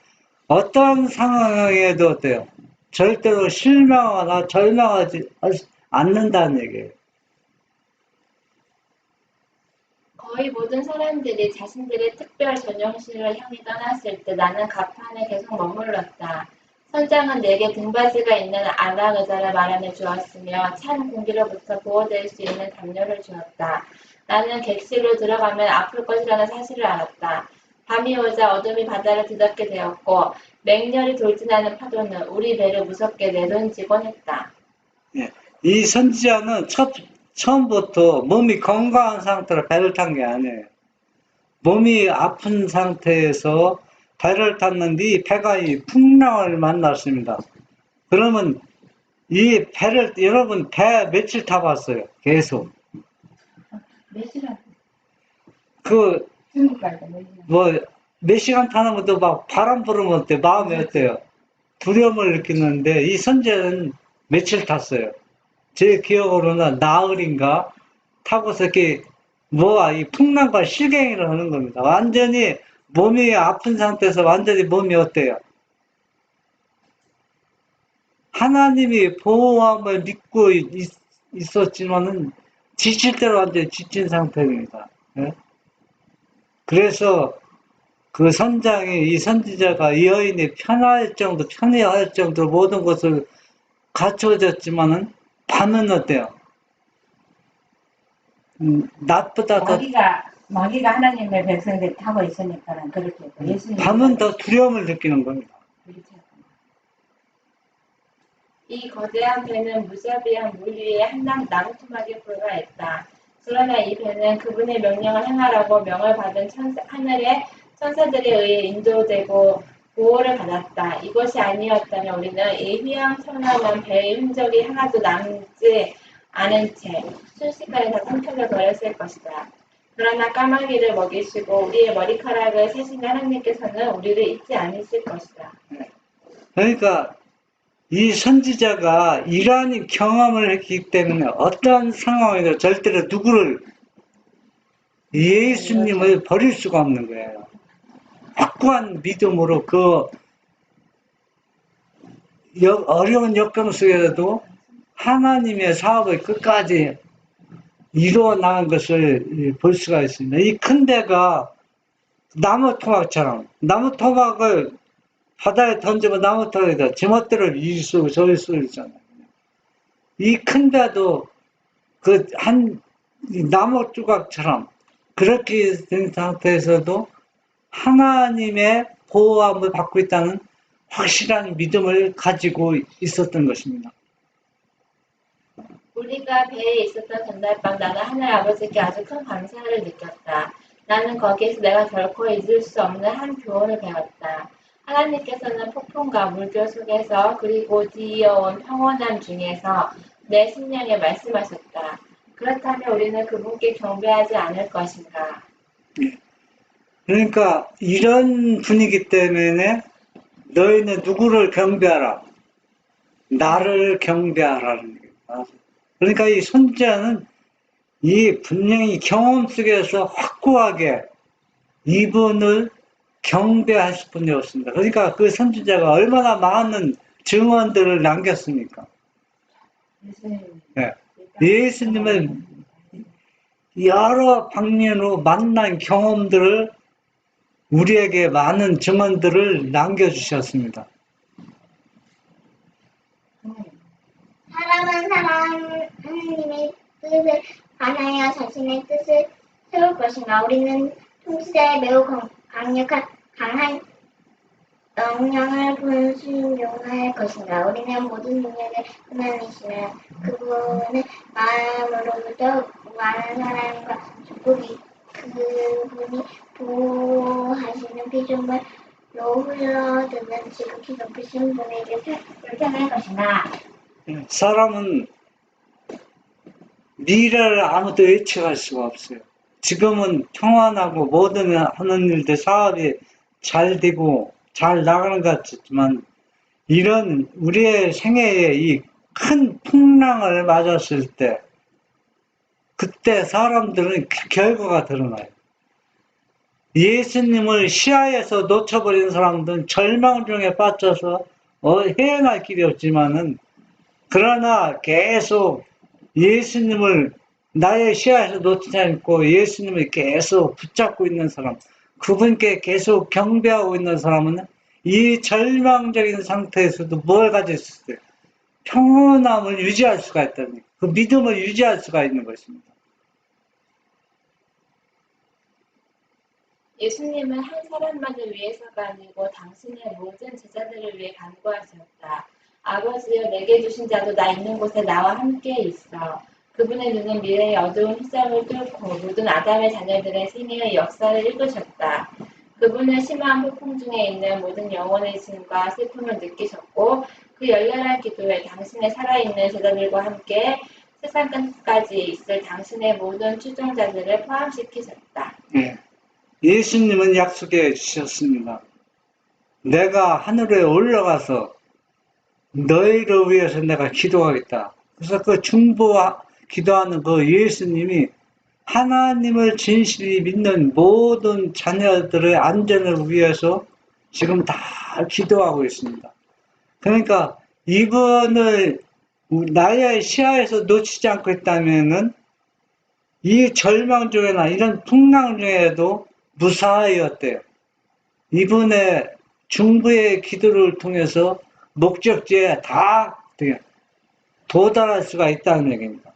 어떤 상황에도 어때요? 절대로 실망하거나 절망하지 않는다는 얘기예요. 거의 모든 사람들이 자신들의 특별 전용실을 향해 떠났을 때 나는 가판에 계속 머물렀다. 선장은 내게 등받이가 있는 안락 의자를 마련해 주었으며 찬 공기로부터 보호될 수 있는 담요를 주었다. 나는 객실로 들어가면 아플 것이라는 사실을 알았다. 밤이 오자 어둠이 바다를 뒤덮게 되었고 맹렬히 돌진하는 파도는 우리 배를 무섭게 내던지곤 했다. 이 선지자는 처음부터 몸이 건강한 상태로 배를 탄 게 아니에요. 몸이 아픈 상태에서 배를 탔는데 이 배가 이 풍랑을 만났습니다. 그러면 이 배를 여러분 배 며칠 타봤어요? 계속. 몇시간 그 중국 갈 때 몇시간 뭐 몇 시간 타는 것도 막 바람 불으면 어때? 마음이 어때요? 두려움을 느끼는데 이 선지자는 며칠 탔어요. 제 기억으로는 나흘인가 타고서 이렇게 이 풍랑과 실갱이를 하는 겁니다. 완전히 몸이 아픈 상태에서 완전히 몸이 어때요? 하나님이 보호함을 믿고 있었지만은 지칠 대로 완전히 지친 상태입니다. 예? 그래서 그 이 선지자가 이 여인이 편해할 정도로 모든 것을 갖춰졌지만은 밤은 어때요? 낮보다 더 마귀가 하나님의 백성들 타고 있으니까는 그렇게 예수님 밤은 더 두려움을 느끼는 겁니다. 이 거대한 배는 무자비한 물 위에 한 나무토막에 불과했다. 그러나 이 배는 그분의 명령을 행하라고 명을 받은 하늘의 천사들에 의해 인도되고 보호를 받았다. 이것이 아니었다면 우리는 이 휘황찬란한 배의 흔적이 하나도 남지 않은 채 순식간에 다 끊겨져 버렸을 것이다. 그러나 까마귀를 먹이시고 우리의 머리카락을 세신 하나님께서는 우리를 잊지 않으실 것이다. 그러니까 이 선지자가 이러한 경험을 했기 때문에 어떠한 상황에도 절대로 누구를 예수님을 버릴 수가 없는 거예요. 확고한 믿음으로 그 어려운 역경 속에서도 하나님의 사업을 끝까지 이루어 나간 것을 볼 수가 있습니다. 이 큰 배가 나무 토막처럼, 나무 토막을 바다에 던지면 나무 토막이다. 제멋대로 이리 쏘고 저리 쏘고 있잖아요. 이 큰 배도 그 나무 조각처럼 그렇게 된 상태에서도 하나님의 보호함을 받고 있다는 확실한 믿음을 가지고 있었던 것입니다. 우리가 배에 있었던 전날 밤 나는 하늘 아버지께 아주 큰 감사를 느꼈다. 나는 거기에서 내가 결코 잊을 수 없는 한 교훈을 배웠다. 하나님께서는 폭풍과 물결 속에서 그리고 뒤이어온 평온함 중에서 내 심령에 말씀하셨다. 그렇다면 우리는 그분께 경배하지 않을 것인가? 그러니까 이런 분위기 때문에 너희는 누구를 경배하라? 나를 경배하라는 거예요. 그러니까 이 선지자는 이 분명히 경험 속에서 확고하게 이분을 경배하실 분이었습니다. 그러니까 그 선지자가 얼마나 많은 증언들을 남겼습니까? 네. 예수님을 여러 방면으로 만난 경험들을 우리에게 많은 증언들을 남겨주셨습니다. 사람은 하나님의 뜻을 반하여 자신의 뜻을 세울 것인가? 우리는 통치자의 매우 강한 명령을 분순종할 것인가? 우리는 모든 능력의 하나님이시며 그분은 마음으로부터 많은 사랑과 축복이 그분이 보호하시는 피조물로 흘러드는 지극히 높으신 분에게 불편할 것인가? 사람은 미래를 아무도 예측할 수가 없어요. 지금은 평안하고 모든 하는 일들 사업이 잘 되고 잘 나가는 것 같지만 이런 우리의 생애에 이 큰 풍랑을 맞았을 때 그때 사람들은 결과가 드러나요. 예수님을 시야에서 놓쳐버린 사람들은 절망 중에 빠져서 헤어날 길이 없지만은 그러나 계속 예수님을 나의 시야에서 놓치지 않고 예수님을 계속 붙잡고 있는 사람, 그분께 계속 경배하고 있는 사람은 이 절망적인 상태에서도 뭘 가질 수 있어요? 평온함을 유지할 수가 있다는 거예요. 그 믿음을 유지할 수가 있는 것입니다. 예수님은 한 사람만을 위해서가 아니고 당신의 모든 제자들을 위해 간구하셨다. 아버지여 내게 주신 자도 나 있는 곳에 나와 함께 있어. 그분의 눈은 미래의 어두운 희성을 뚫고 모든 아담의 자녀들의 생애의 역사를 읽으셨다. 그분은 심한 폭풍 중에 있는 모든 영혼의 짐과 슬픔을 느끼셨고 그 열렬한 기도에 당신의 살아있는 제자들과 함께 세상 끝까지 있을 당신의 모든 추종자들을 포함시키셨다. 네. 예수님은 약속해 주셨습니다. 내가 하늘에 올라가서 너희를 위해서 내가 기도하겠다. 그래서 그 기도하는 그 예수님이 하나님을 진실히 믿는 모든 자녀들의 안전을 위해서 지금 다 기도하고 있습니다. 그러니까 이분을 나의 시야에서 놓치지 않고 있다면은 이 절망 중에나 이런 풍랑 중에도 무사하였대요. 이분의 중부의 기도를 통해서 목적지에 다 도달할 수가 있다는 얘기입니다.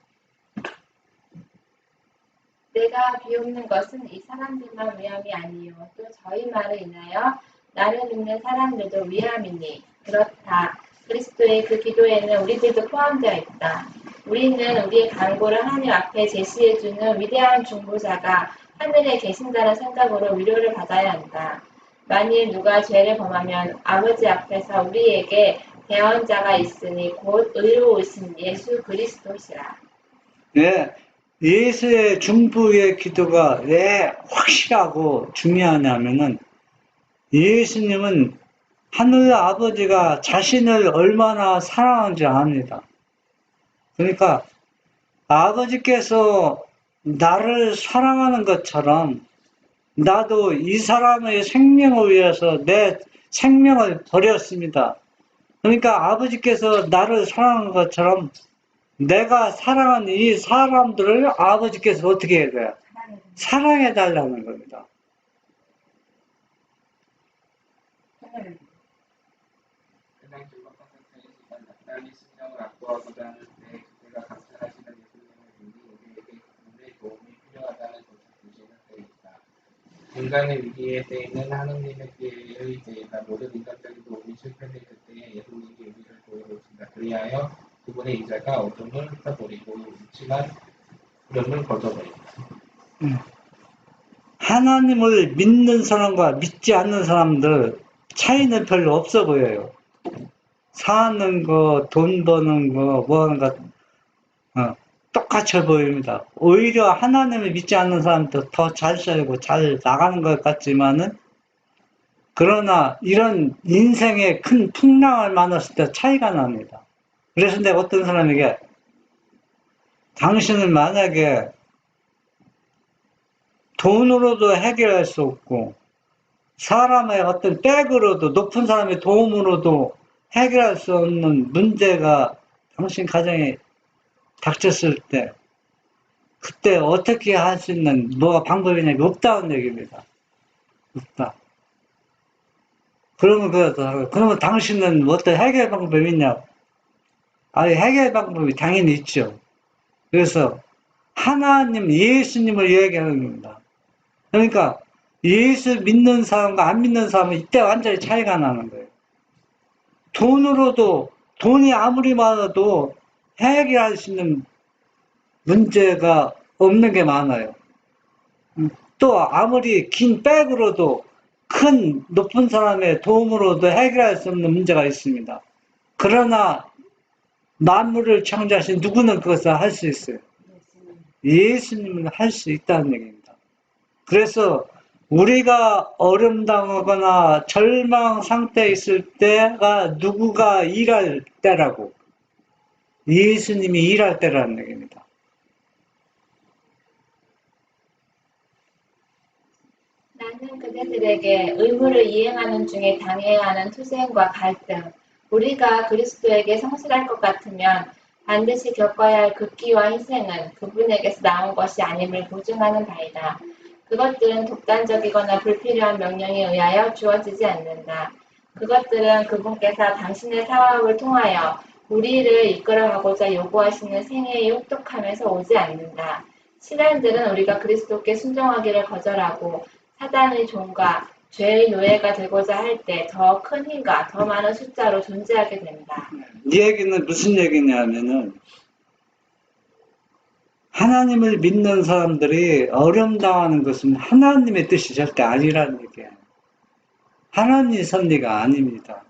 내가 비웃는 것은 이 사람들만 위함이 아니요 또 저희 말을 인하여 나를 믿는 사람들도 위함이니 그렇다. 그리스도의 그 기도에는 우리들도 포함되어 있다. 우리는 우리의 간구를 하나님 앞에 제시해주는 위대한 중보자가 하늘에 계신다는 생각으로 위로를 받아야 한다. 만일 누가 죄를 범하면 아버지 앞에서 우리에게 대언자가 있으니 곧 의로우신 예수 그리스도시라. 예, 예수의 중보의 기도가 왜 확실하고 중요하냐면은 예수님은 하늘 아버지가 자신을 얼마나 사랑하는지 압니다. 그러니까 아버지께서 나를 사랑하는 것처럼 나도 이 사람의 생명을 위해서 내 생명을 버렸습니다. 그러니까 아버지께서 나를 사랑하는 것처럼 내가 사랑하는 이 사람들을 아버지께서 어떻게 해야 돼요? 사랑해 달라는 겁니다. 그냥 길먹던 상태이지만 나타나는 심령을 확보하고자 하는 때 그때가 감찰하시는 예수님을 믿니 우리에게 그분의 도움이 필요하다는 것을 주시는 때이다. 인간의 위기의 때에는 하느님의 때의 때이다. 모든 인간적인 도움이 실패될 그때에 예수님이 우리를 도우신다. 그리하여 그분의 이자가 어둠을 흩어버리고 음침한 구름을 걷어버린다. 하나님을 믿는 사람과 믿지 않는 사람들 차이는 별로 없어 보여요. 사는 거, 돈 버는 거, 뭐 하는 거, 똑같이 보입니다. 오히려 하나님을 믿지 않는 사람도 더 잘 살고 잘 나가는 것 같지만은, 그러나 이런 인생의 큰 풍랑을 만났을 때 차이가 납니다. 그래서 내가 어떤 사람에게, 당신은 만약에 돈으로도 해결할 수 없고, 사람의 어떤 백으로도, 높은 사람의 도움으로도 해결할 수 없는 문제가 당신 가정에 닥쳤을 때, 그때 어떻게 할 수 있는 뭐가 방법이냐? 없다는 얘기입니다. 없다. 그러면 당신은 어떤 해결 방법이 있냐? 아니, 해결 방법이 당연히 있죠. 그래서 하나님, 예수님을 얘기하는 겁니다. 그러니까 예수 믿는 사람과 안 믿는 사람은 이때 완전히 차이가 나는 거예요. 돈이 아무리 많아도 해결할 수 있는 문제가 없는 게 많아요. 또 아무리 긴 백으로도 큰 높은 사람의 도움으로도 해결할 수 없는 문제가 있습니다. 그러나 만물을 창조하신 누구는 그것을 할 수 있어요. 예수님은 할 수 있다는 얘기입니다. 그래서 우리가 어려움당하거나 절망 상태에 있을 때가 누구가 일할 때라고, 예수님이 일할 때라는 얘기입니다. 나는 그대들에게 의무를 이행하는 중에 당해야 하는 투쟁과 갈등, 우리가 그리스도에게 성실할 것 같으면 반드시 겪어야 할 극기와 희생은 그분에게서 나온 것이 아님을 보증하는 바이다. 그것들은 독단적이거나 불필요한 명령에 의하여 주어지지 않는다. 그것들은 그분께서 당신의 사업을 통하여 우리를 이끌어가고자 요구하시는 생애의 혹독함에서 오지 않는다. 시련들은 우리가 그리스도께 순종하기를 거절하고 사단의 종과 죄의 노예가 되고자 할 때 더 큰 힘과 더 많은 숫자로 존재하게 된다. 이 얘기는 무슨 얘기냐면은, 하나님을 믿는 사람들이 어려움 당하는 것은 하나님의 뜻이 절대 아니라는 얘기예요. 하나님 섭리가 아닙니다.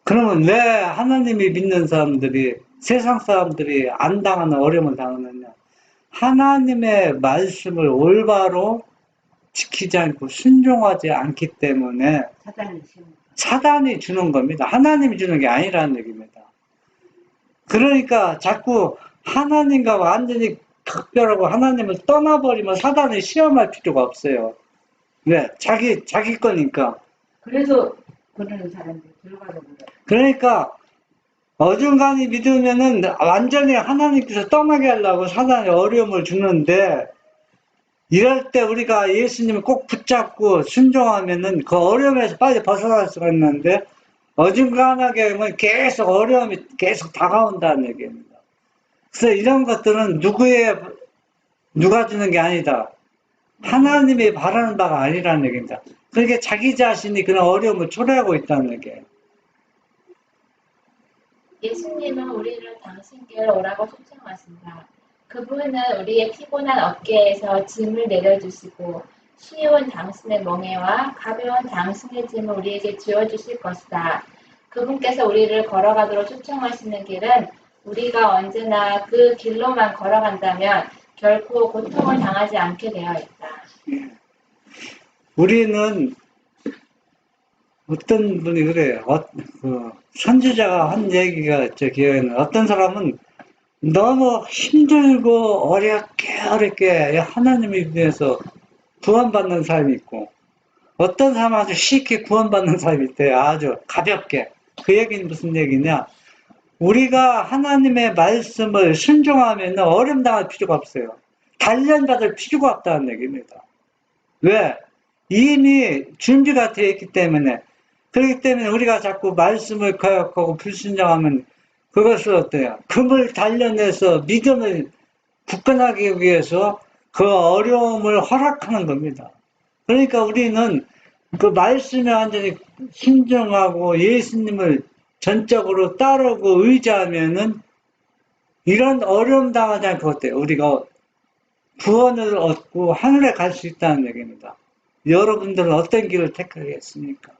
그러면 왜 하나님이 믿는 사람들이, 세상 사람들이 안 당하는 어려움을 당하느냐? 하나님의 말씀을 올바로 지키지 않고 순종하지 않기 때문에 사단이 주는 겁니다. 하나님이 주는 게 아니라는 얘기입니다. 그러니까 자꾸 하나님과 완전히 각별하고 하나님을 떠나버리면 사단을 시험할 필요가 없어요. 왜? 자기 거니까. 그래서 그러는 사람들 결과적으로. 그러니까 어중간히 믿으면은 완전히 하나님께서 떠나게 하려고 사단이 어려움을 주는데, 이럴 때 우리가 예수님을 꼭 붙잡고 순종하면은 그 어려움에서 빨리 벗어날 수가 있는데, 어중간하게 하면 계속 어려움이 계속 다가온다는 얘기입니다. 그래서 이런 것들은 누가 주는 게 아니다. 하나님이 바라는 바가 아니라는 얘기입니다. 그러니까 자기 자신이 그런 어려움을 초래하고 있다는 얘기예요. 예수님은 우리를 당신께로 오라고 초청하신다. 그분은 우리의 피곤한 어깨에서 짐을 내려주시고 쉬운 당신의 멍에와 가벼운 당신의 짐을 우리에게 지어주실 것이다. 그분께서 우리를 걸어가도록 초청하시는 길은 우리가 언제나 그 길로만 걸어간다면 결코 고통을 당하지 않게 되어 있다. 우리는 어떤 분이 그래요. 선지자가 한 얘기가 제 기억에는 어떤 사람은 너무 힘들고 어렵게 하나님에 대해서 구원받는 사람이 있고 어떤 사람은 아주 쉽게 구원받는 사람이 있대요. 아주 가볍게. 그 얘기는 무슨 얘기냐? 우리가 하나님의 말씀을 순종하면 어려움 당할 필요가 없어요. 단련받을 필요가 없다는 얘기입니다. 왜? 이미 준비가 되어 있기 때문에. 그렇기 때문에 우리가 자꾸 말씀을 거역하고 불순종하면 그것을 어때요? 금을 단련해서 믿음을 굳건하기 위해서 그 어려움을 허락하는 겁니다. 그러니까 우리는 그 말씀에 완전히 순종하고 예수님을 전적으로 따르고 의지하면은 이런 어려움 당하지 않고 어때요? 우리가 구원을 얻고 하늘에 갈 수 있다는 얘기입니다. 여러분들은 어떤 길을 택하겠습니까?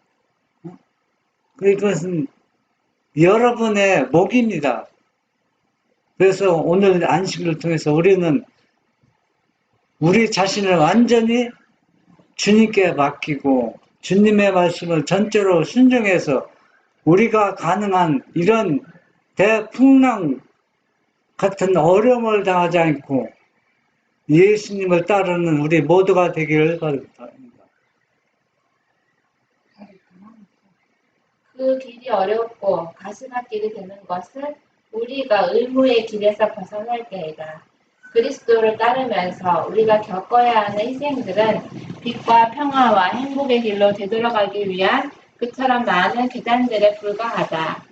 그것은 여러분의 목입니다. 그래서 오늘 안식일을 통해서 우리는 우리 자신을 완전히 주님께 맡기고 주님의 말씀을 전적으로 순종해서 우리가 가능한 이런 대풍랑 같은 어려움을 당하지 않고 예수님을 따르는 우리 모두가 되기를 바랍니다. 그 길이 어렵고 가시밭길이 되는 것은 우리가 의무의 길에서 벗어날 때이다. 그리스도를 따르면서 우리가 겪어야 하는 희생들은 빛과 평화와 행복의 길로 되돌아가기 위한 그처럼 많은 계단들에 불과하다.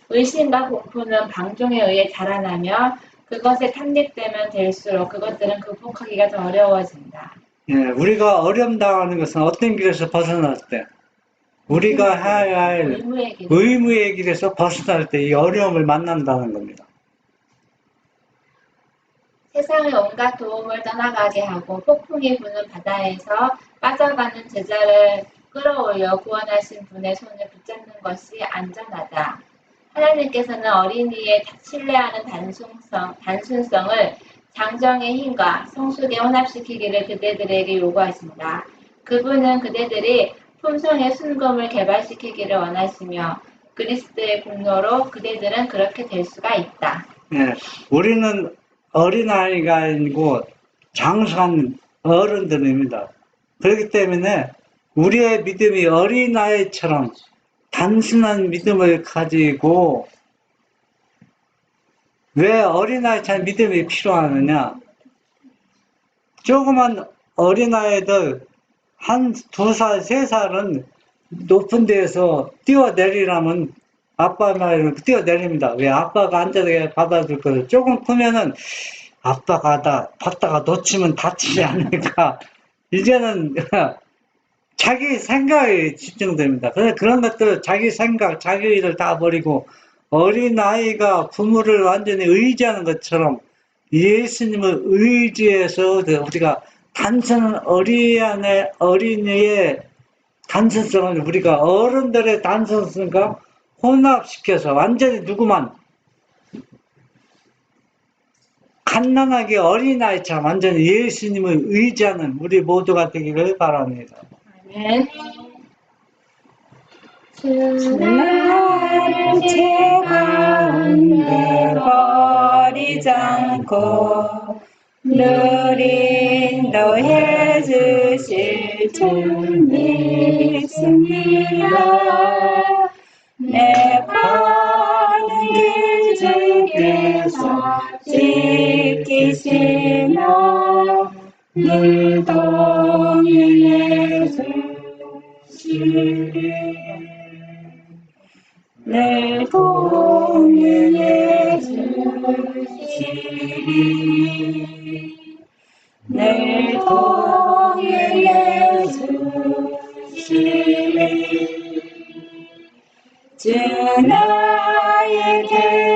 의심과 공포는 방종에 의해 자라나며 그것에 탐닉되면 될수록 그것들은 극복하기가 더 어려워진다. 예, 우리가 어려움 당하는 것은 어떤 길에서 벗어날 때 우리가 해야 할 의무의 길에서 벗어날 때 이 어려움을 만난다는 겁니다. 세상의 온갖 도움을 떠나가게 하고 폭풍이 부는 바다에서 빠져가는 제자를 끌어올려 구원하신 분의 손을 붙잡는 것이 안전하다. 하나님께서는 어린이의 신뢰하는 단순성을 장정의 힘과 성숙에 혼합시키기를 그대들에게 요구하신다. 그분은 그대들이 품성의 순금을 개발시키기를 원하시며 그리스도의 분노로 그대들은 그렇게 될 수가 있다. 예, 우리는 어린아이가 아니고 장수한 어른들입니다. 그렇기 때문에 우리의 믿음이 어린아이처럼 단순한 믿음을 가지고 왜 어린아이처럼 믿음이 필요하느냐? 조그만 어린아이들 한 2살, 3살은 높은 데에서 뛰어내리라면 아빠 말을 뛰어내립니다. 왜? 아빠가 앉아서 받아줄 거예요. 조금 크면은 아빠가 받다가 놓치면 다치지 않을까. 이제는 자기 생각에 집중됩니다. 그런 것들, 자기 생각, 자기 일을 다 버리고 어린아이가 부모를 완전히 의지하는 것처럼 예수님을 의지해서 우리가 단순한 어린이의 단순성을 우리가 어른들의 단순성과 혼합시켜서 완전히 누구만 갓난하게 어린아이처럼 완전히 예수님을 의지하는 우리 모두가 되기를 바랍니다. 아멘. 주 나를 제 가운데 버리지 않고 늘 인도해 주실 줄 믿습니다. 내 가는 길 주께서 지키시며 늘 동행해 주시리. 늘 동행해 주시리. 늘 동행해 주시리. 주 나에게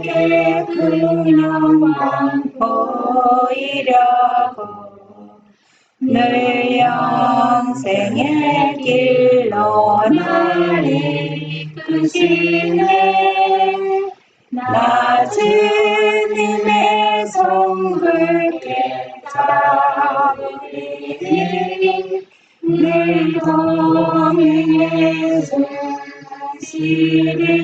나에게 그 영광 보이려고 늘 영생의 길로 나를 이끄시네. 나 주님의 손 굵게 잡으리니 늘 동행해 주시리.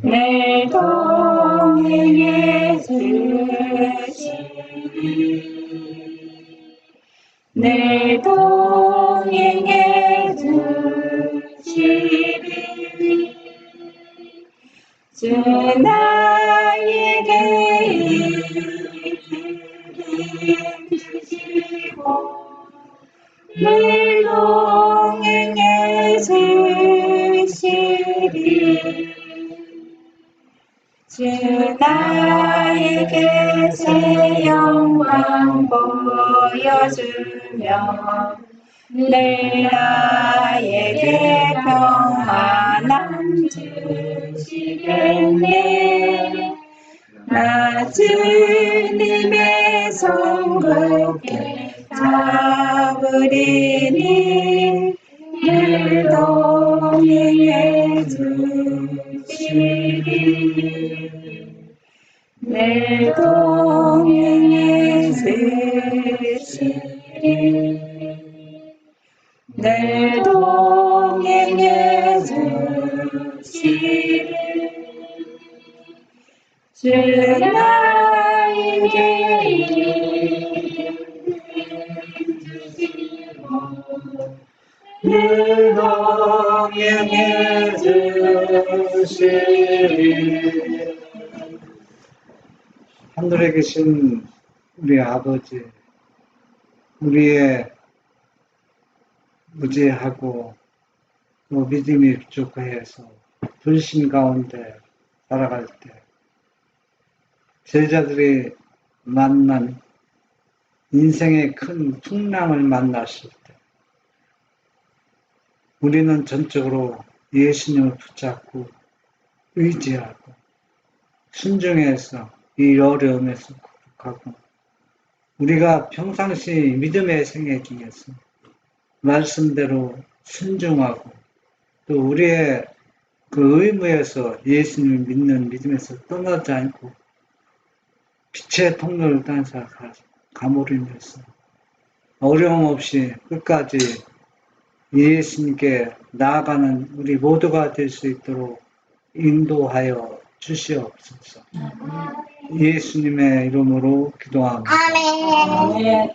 늘 동행해 주시리. 늘 동행해 주시리. 주 나에게 이끌림 주시고 늘 동행해 주시리. 주 나에게 새 영광 보여주며 늘 나에게 평안함 주시겠네. 나 주님의 손 굵게 잡으리니 늘 동행해 주시리. 늘 동행해 주시리. 늘 동행해 주시리. 주 나에게 이끌림 주시고 늘 동행해 주시리. 하늘에 계신 우리 아버지, 우리의 무지하고 또 믿음이 부족해서 불신 가운데 살아갈 때 제자들이 만난 인생의 큰 풍랑을 만났을 때 우리는 전적으로 예수님을 붙잡고 의지하고 순종해서 이 어려움에서 극복하고 우리가 평상시 믿음의 생애 중에서 말씀대로 순종하고 또 우리의 그 의무에서 예수님을 믿는 믿음에서 떠나지 않고 빛의 통로를 따라서 가모림해서 어려움 없이 끝까지 예수님께 나아가는 우리 모두가 될 수 있도록 인도하여 주시옵소서. 예수님의 이름으로 기도합니다. 아멘. 아멘.